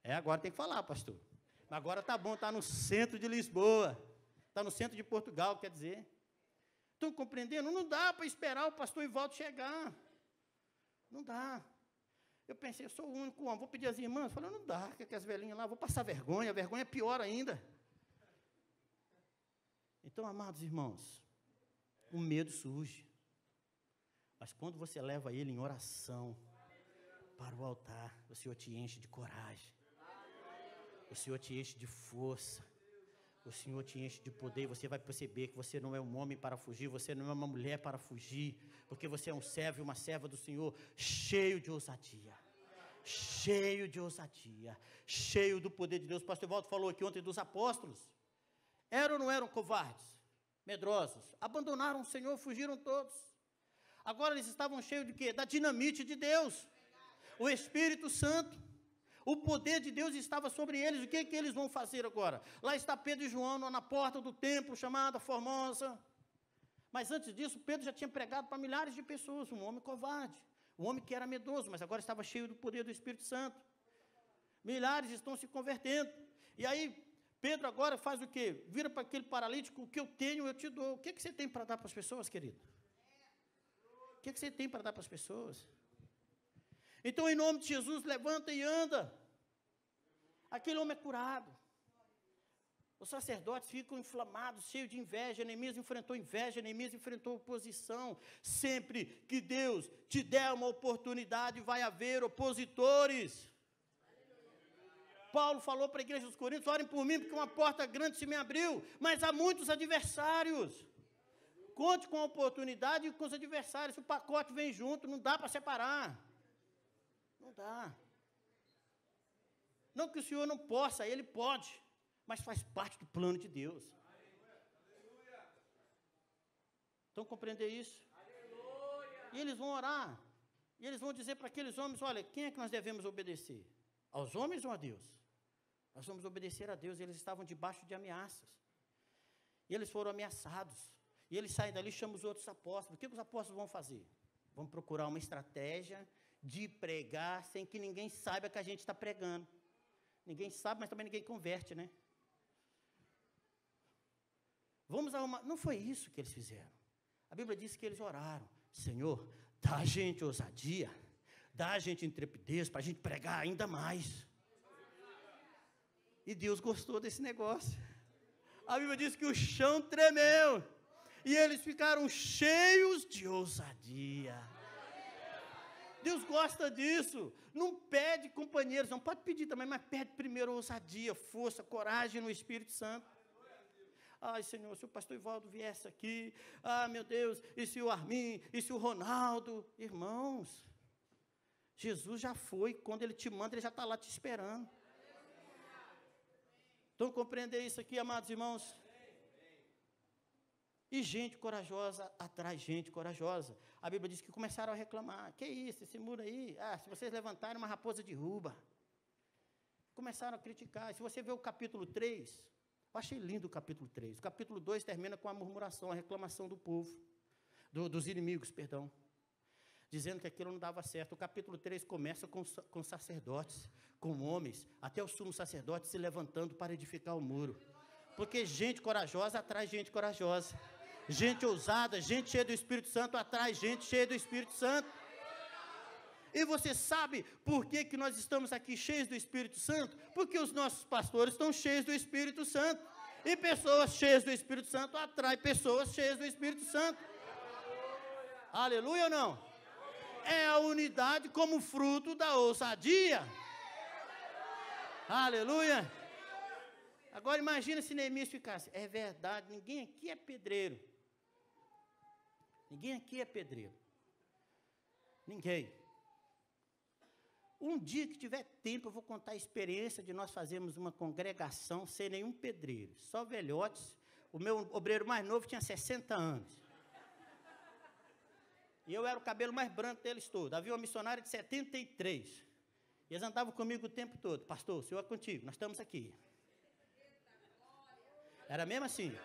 Agora tem que falar, pastor. Mas agora está bom, está no centro de Lisboa. Está no centro de Portugal, quer dizer. Estão compreendendo? Não dá para esperar o pastor Ivaldo chegar. Não dá. Eu pensei, eu sou o único homem, vou pedir às irmãs. Falei, não dá, que as velhinhas lá, vou passar vergonha, a vergonha é pior ainda. Então, amados irmãos, o medo surge. Mas quando você leva ele em oração para o altar, o Senhor te enche de coragem. O Senhor te enche de força. O Senhor te enche de poder. Você vai perceber que você não é um homem para fugir, você não é uma mulher para fugir, porque você é um servo e uma serva do Senhor, cheio de ousadia. Cheio de ousadia. Cheio do poder de Deus. O pastor Walter falou aqui ontem dos apóstolos. Eram ou não eram covardes? Medrosos. Abandonaram o Senhor, fugiram todos. Agora eles estavam cheios de quê? Da dinamite de Deus. O Espírito Santo. O poder de Deus estava sobre eles. O que eles vão fazer agora? Lá está Pedro e João na porta do templo, chamada Formosa. Mas antes disso, Pedro já tinha pregado para milhares de pessoas. Um homem covarde. Um homem que era medroso, mas agora estava cheio do poder do Espírito Santo. Milhares estão se convertendo. E aí, Pedro agora faz o quê? Vira para aquele paralítico, o que eu tenho, eu te dou. O que você tem para dar para as pessoas, querido? O que você tem para dar para as pessoas? Então, em nome de Jesus, levanta e anda. Aquele homem é curado. Os sacerdotes ficam inflamados, cheios de inveja. Neemias enfrentou inveja, Neemias enfrentou oposição. Sempre que Deus te der uma oportunidade, vai haver opositores. Paulo falou para a igreja dos Coríntios, orem por mim, porque uma porta grande se me abriu, mas há muitos adversários. Conte com a oportunidade e com os adversários. O pacote vem junto, não dá para separar. Não dá. Não que o Senhor não possa, Ele pode, mas faz parte do plano de Deus. Estão compreendendo isso? E eles vão orar, e eles vão dizer para aqueles homens, olha, quem é que nós devemos obedecer? Aos homens ou a Deus? Nós vamos obedecer a Deus. Eles estavam debaixo de ameaças, e eles foram ameaçados, e eles saem dali e chamam os outros apóstolos. O que os apóstolos vão fazer? Vamos procurar uma estratégia de pregar sem que ninguém saiba que a gente está pregando. Ninguém sabe, mas também ninguém converte, né? Vamos arrumar. Não foi isso que eles fizeram. A Bíblia diz que eles oraram. Senhor, dá a gente ousadia, dá a gente intrepidez para a gente pregar ainda mais. E Deus gostou desse negócio. A Bíblia diz que o chão tremeu. E eles ficaram cheios de ousadia. Deus gosta disso. Não pede companheiros, não pode pedir também, mas pede primeiro ousadia, força, coragem no Espírito Santo. Ai, Senhor, se o pastor Ivaldo viesse aqui, meu Deus, e se o Armin, e se o Ronaldo? Irmãos, Jesus já foi, quando Ele te manda, Ele já está lá te esperando. Estão compreendendo isso aqui, amados irmãos? E gente corajosa atrai gente corajosa. A Bíblia diz que começaram a reclamar. Que isso, esse muro aí? Se vocês levantarem, uma raposa derruba. Começaram a criticar. E se você ver o capítulo 3, eu achei lindo o capítulo 3. O capítulo 2 termina com a murmuração, a reclamação do povo, dos inimigos, perdão. Dizendo que aquilo não dava certo. O capítulo 3 começa com sacerdotes, com homens, até o sumo sacerdote se levantando para edificar o muro. Porque gente corajosa atrai gente corajosa. Gente ousada, gente cheia do Espírito Santo atrai gente cheia do Espírito Santo. E você sabe por que nós estamos aqui cheios do Espírito Santo? Porque os nossos pastores estão cheios do Espírito Santo. E pessoas cheias do Espírito Santo atraem pessoas cheias do Espírito Santo. Aleluia ou não? É a unidade como fruto da ousadia. Aleluia. Agora imagina se Neemias ficasse. É verdade, ninguém aqui é pedreiro. Ninguém aqui é pedreiro. Ninguém. Um dia que tiver tempo, eu vou contar a experiência de nós fazermos uma congregação sem nenhum pedreiro. Só velhotes. O meu obreiro mais novo tinha 60 anos. E eu era o cabelo mais branco deles todos. Havia uma missionária de 73. E eles andavam comigo o tempo todo. Pastor, o senhor é contigo, nós estamos aqui. Era mesmo assim.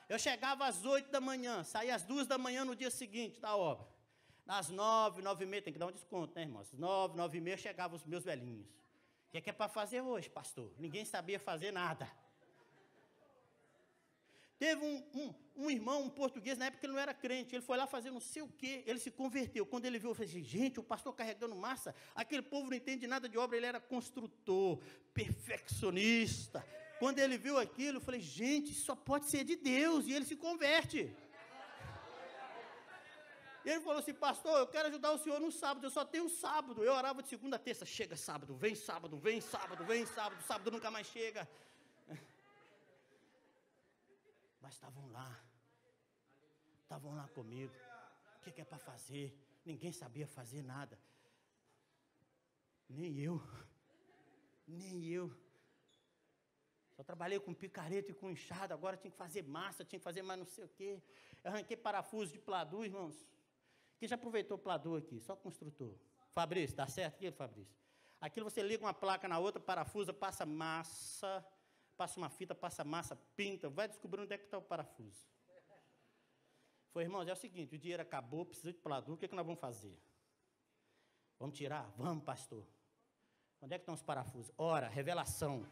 Eu chegava às 8 da manhã, saía às 2 da manhã no dia seguinte da obra. Às 9, 9h30, tem que dar um desconto, né, irmãos? Às 9, 9h30 chegavam os meus velhinhos. O que é para fazer hoje, pastor? Ninguém sabia fazer nada. Teve um irmão, um português, na época ele não era crente, ele foi lá fazer não sei o quê, ele se converteu. Quando ele viu, eu falei assim, gente, o pastor carregando massa, aquele povo não entende nada de obra, ele era construtor, perfeccionista. Quando ele viu aquilo, eu falei, gente, isso só pode ser de Deus, e ele se converte. E ele falou assim, pastor, eu quero ajudar o senhor no sábado, eu só tenho sábado. Eu orava de segunda a terça, chega sábado, vem sábado, vem sábado, vem sábado, sábado nunca mais chega. Mas estavam lá comigo. O que é para fazer? Ninguém sabia fazer nada. Nem eu. Só trabalhei com picareta e com enxada, agora tinha que fazer massa, tinha que fazer mais não sei o quê. Eu arranquei parafuso de Pladu, irmãos. Quem já aproveitou Pladu aqui? Só construtor. Fabrício, dá certo aquilo, Fabrício? Aquilo você liga uma placa na outra, parafusa, passa massa, passa uma fita, passa massa, pinta, vai descobrindo onde é que está o parafuso. Foi, irmãos, é o seguinte, o dinheiro acabou, precisa de Pladu, o que nós vamos fazer? Vamos tirar? Vamos, pastor. Onde é que estão os parafusos? Ora, revelação.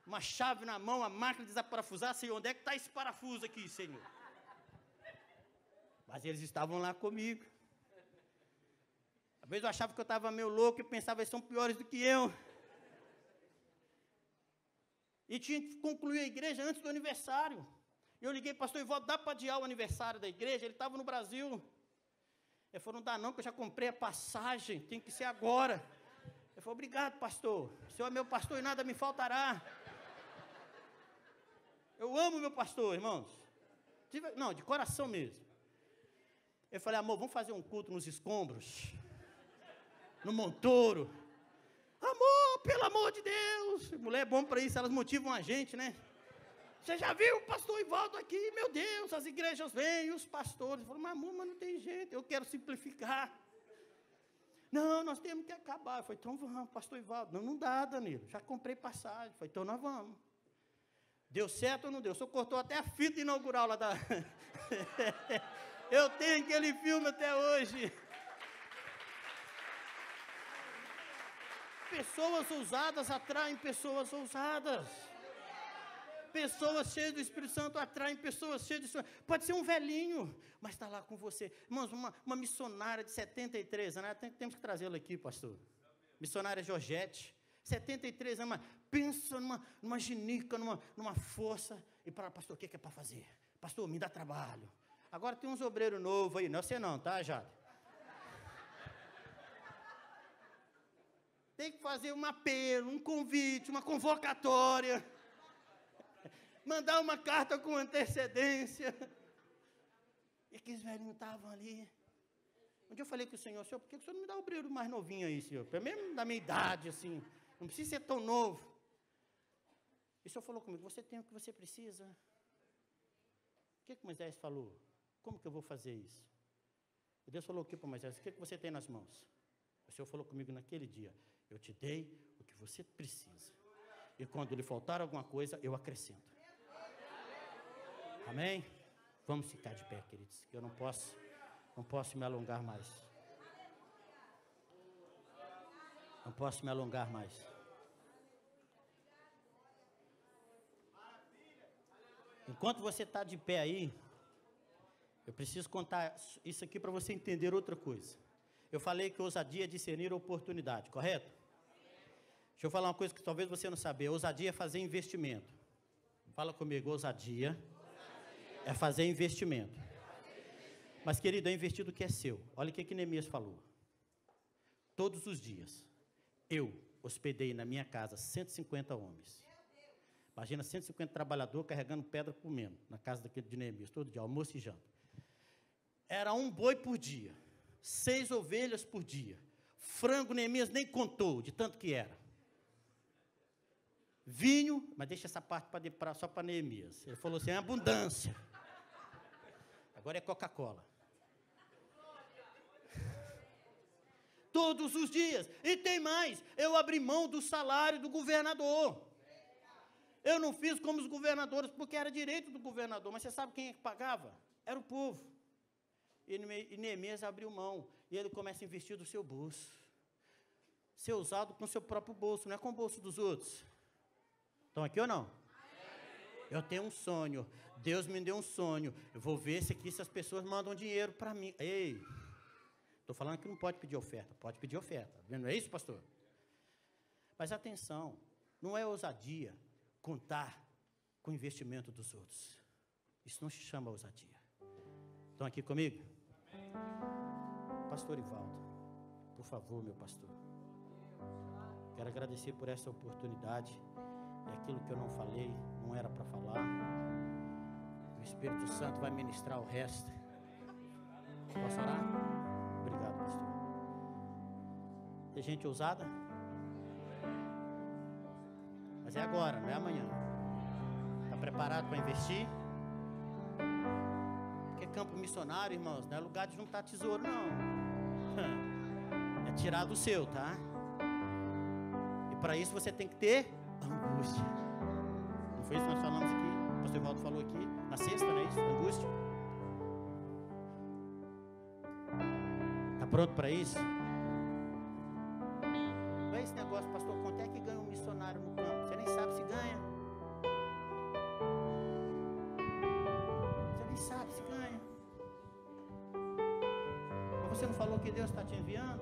Uma chave na mão, a máquina desaparafusar, Senhor, onde é que está esse parafuso aqui, Senhor? Mas eles estavam lá comigo. Às vezes eu achava que eu estava meio louco e pensava, eles são piores do que eu. E tinha que concluir a igreja antes do aniversário. Eu liguei, pastor Ivaldo, dá para adiar o aniversário da igreja? Ele estava no Brasil. Ele falou, não dá não, que eu já comprei a passagem, tem que ser agora. Eu falei, obrigado, pastor. O senhor é meu pastor e nada me faltará. Eu amo meu pastor, irmãos. Não, de coração mesmo. Eu falei, amor, vamos fazer um culto nos escombros? No Montouro? Amor, pelo amor de Deus. Mulher é bom para isso, elas motivam a gente, né? Você já viu o pastor Ivaldo aqui? Meu Deus, as igrejas vêm, os pastores. Eu falei, mas amor, mas não tem jeito, eu quero simplificar. Não, nós temos que acabar. Eu falei, então vamos, pastor Ivaldo. Não dá, Danilo, já comprei passagem. Eu falei, então nós vamos. Deu certo ou não deu? O senhor cortou até a fita inaugural lá da... Eu tenho aquele filme até hoje. Pessoas ousadas atraem pessoas ousadas. Pessoas cheias do Espírito Santo atraem pessoas cheias de sonhos. Pode ser um velhinho, mas está lá com você. Irmãos, uma missionária de 73 anos, temos que trazê-la aqui, pastor. Missionária Georgette, 73 anos, pensa numa ginica, numa força. E para, pastor, o que é para fazer? Pastor, me dá trabalho. Agora tem uns obreiros novos aí, não é você não, tá, Jade? Tem que fazer um apelo, um convite, uma convocatória. Mandar uma carta com antecedência. E aqueles velhinhos estavam ali. Um dia eu falei com o senhor, por que o senhor não me dá o obreiro mais novinho aí, senhor? Pelo menos da minha idade, assim. Não precisa ser tão novo. E o senhor falou comigo, você tem o que você precisa. O que Moisés falou? Como que eu vou fazer isso? E Deus falou o que para Moisés? O que você tem nas mãos? O senhor falou comigo naquele dia, eu te dei o que você precisa. E quando lhe faltar alguma coisa, eu acrescento. Amém? Vamos ficar de pé, queridos, que eu não posso me alongar mais. Não posso me alongar mais. Enquanto você está de pé aí, eu preciso contar isso aqui para você entender outra coisa. Eu falei que ousadia é discernir a oportunidade, correto? Deixa eu falar uma coisa que talvez você não saiba. Ousadia é fazer investimento. Fala comigo, ousadia é fazer investimento. Mas, querido, é investir do que é seu. Olha o que Neemias falou. Todos os dias, eu hospedei na minha casa 150 homens. Imagina 150 trabalhadores carregando pedra comendo, na casa daquele de Neemias, todo dia, almoço e janta. Era um boi por dia, 6 ovelhas por dia. Frango, Neemias nem contou, de tanto que era. Vinho, mas deixa essa parte só para Neemias. Ele falou assim, é abundância. Agora é Coca-Cola. Todos os dias. E tem mais, eu abri mão do salário do governador. Eu não fiz como os governadores, porque era direito do governador. Mas você sabe quem é que pagava? Era o povo. E Neemias abriu mão. E ele começa a investir do seu bolso. Ser usado com o seu próprio bolso, não é com o bolso dos outros. Estão aqui ou não? Eu tenho um sonho. Deus me deu um sonho. Eu vou ver se as pessoas mandam dinheiro para mim. Ei, estou falando que não pode pedir oferta. Pode pedir oferta. Não é isso, pastor? Mas atenção, não é ousadia contar com o investimento dos outros. Isso não se chama ousadia. Estão aqui comigo? Pastor Ivaldo, por favor, meu pastor. Quero agradecer por essa oportunidade. É aquilo que eu não falei, não era para falar. O Espírito Santo vai ministrar o resto. Posso orar? Obrigado, pastor. Tem gente ousada? Mas é agora, não é amanhã. Está preparado para investir? Porque campo missionário, irmãos, não é lugar de juntar tesouro, não. É tirar do seu, tá? E para isso você tem que ter angústia. Não foi isso que nós falamos aqui? O pastor Evaldo falou aqui, na sexta, não é isso? Angústia. Está pronto para isso? Não é esse negócio, pastor, quanto é que ganha um missionário no campo? Você nem sabe se ganha. Você nem sabe se ganha. Mas você não falou que Deus está te enviando?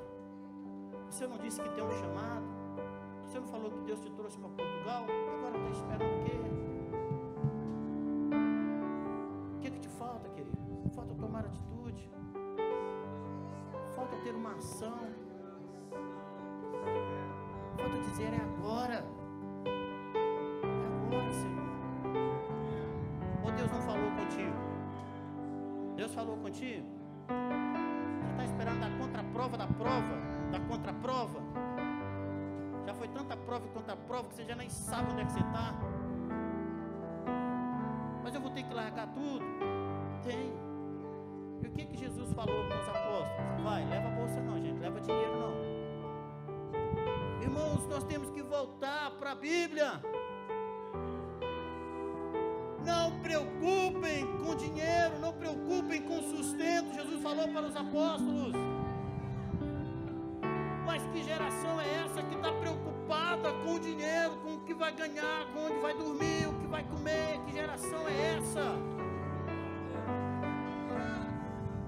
Você não disse que tem um chamado? Você não falou que Deus te trouxe para Portugal? E agora está esperando o quê? O que te falta, querido? Falta tomar atitude. Falta ter uma ação. Falta dizer, é agora. É agora, Senhor. Ou Deus não falou contigo? Deus falou contigo? Você está esperando a contraprova da prova? Da contraprova? Já foi tanta prova e contraprova que você já nem sabe onde é que você está. Mas eu vou ter que largar tudo? Tem. E o que Jesus falou com os apóstolos? Vai, leva a bolsa não, gente, leva dinheiro não. Irmãos, nós temos que voltar para a Bíblia. preocupem com dinheiro, não preocupem com sustento. Jesus falou para os apóstolos. Mas que geração é essa que está preocupada com o dinheiro, com o que vai ganhar, com onde vai dormir, o que vai comer? Que geração é essa?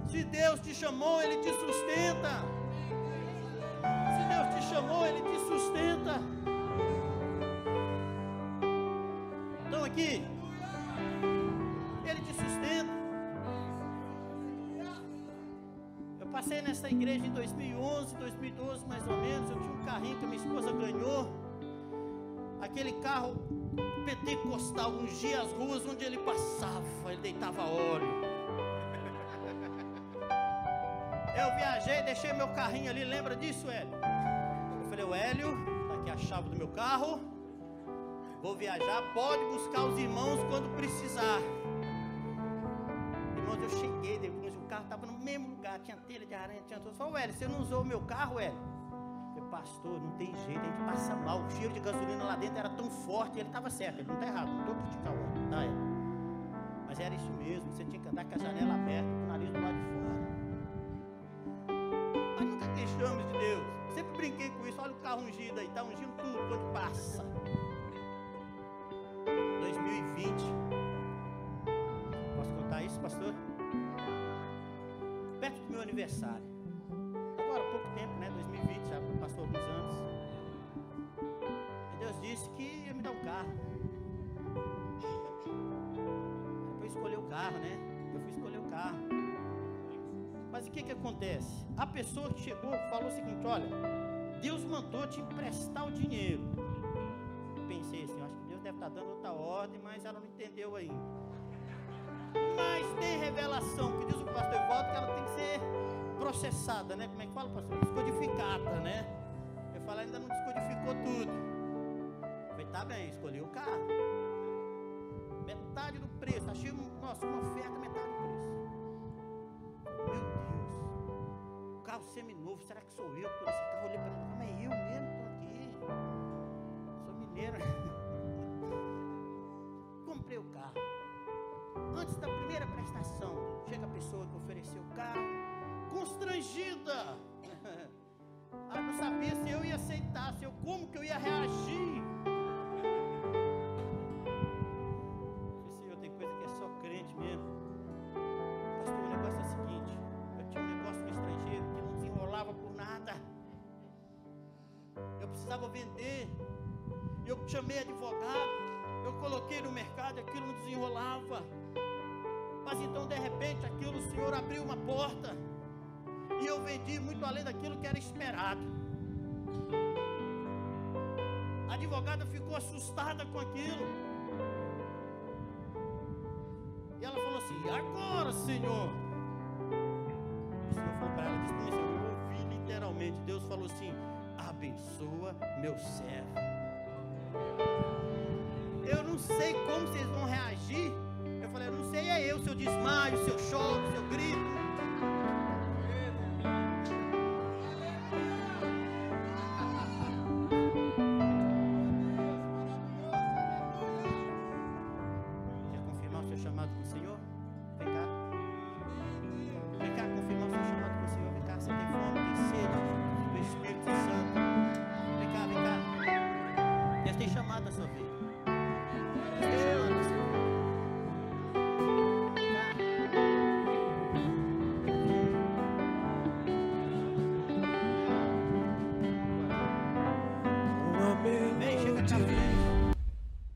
Se Deus te chamou, Ele te sustenta. Se Deus te chamou, Ele te sustenta. Estão aqui? Ele te sustenta. Eu passei nessa igreja em 2011, 2012 mais ou menos. Eu tinha um carrinho que a minha esposa ganhou. Aquele carro pentecostal, ungia as ruas onde ele passava, ele deitava óleo. Eu viajei, deixei meu carrinho ali, lembra disso, Hélio? Eu falei, o Hélio, tá aqui a chave do meu carro, vou viajar, pode buscar os irmãos quando precisar. Irmãos, eu cheguei, depois o carro estava no mesmo lugar, tinha telha de aranha, tinha tudo. Eu falei, Hélio, você não usou o meu carro, Hélio? Eu falei, pastor, não tem jeito, a gente passa mal, o cheiro de gasolina lá dentro era tão forte, e ele estava certo, ele não está errado, não estou criticando o Hélio, tá, Hélio? Mas era isso mesmo, você tinha que andar com a janela aberta, com o nariz do lado de fora. Mas nunca queixamos de Deus. Sempre brinquei com isso. Olha o carro ungido aí, está ungindo tudo quando passa. 2020. Posso contar isso, pastor? Perto do meu aniversário. Agora há pouco tempo, né? 2020, já passou alguns anos. E Deus disse que ia me dar um carro. Depois escolhi o carro, né? Eu fui escolher o carro. Mas o que acontece? A pessoa que chegou falou o seguinte, olha, Deus mandou te emprestar o dinheiro. Eu pensei assim, eu acho que Deus deve estar dando outra ordem, mas ela não entendeu ainda. Mas tem revelação, que diz o pastor Evaldo, que ela tem que ser processada, né? Como é que fala, pastor? Descodificada, né? Eu falo, ainda não descodificou tudo. Eu falei, tá bem, escolhi o carro. Metade do preço, achei, nossa, uma oferta, metade do preço. Meu Deus, carro seminovo, será que sou eu que estou nesse carro? Eu olhei para ele, como é eu mesmo? Estou aqui, sou mineiro. Comprei o carro. Antes da primeira prestação, chega a pessoa que ofereceu o carro, constrangida. Não sabia se eu ia aceitar, como que eu ia reagir. Senhor, tem coisa que é só crente mesmo. Pastor, o negócio é o seguinte, eu tinha um negócio no estrangeiro que não desenrolava por nada. Eu precisava vender. Eu chamei advogado, eu coloquei no mercado, aquilo não desenrolava. Mas então de repente aquilo, o Senhor abriu uma porta e eu vendi muito além daquilo que era esperado. A advogada ficou assustada com aquilo. E ela falou assim, e agora, Senhor? O Senhor falou para ela, disse, eu ouvi literalmente, Deus falou assim, abençoa meu servo. Eu não sei como vocês vão reagir. Eu falei, eu não sei, é eu, se eu desmaio, se eu choro, se eu grito. Quer confirmar o seu chamado com o Senhor? Vem cá. Vem cá confirmar o seu chamado com o Senhor. Vem cá, você tem fome, tem sede do Espírito Santo. Vem cá, vem cá. Deus tem chamado a sua vida. Deus tem chamado a sua vida. Vem, chega cá.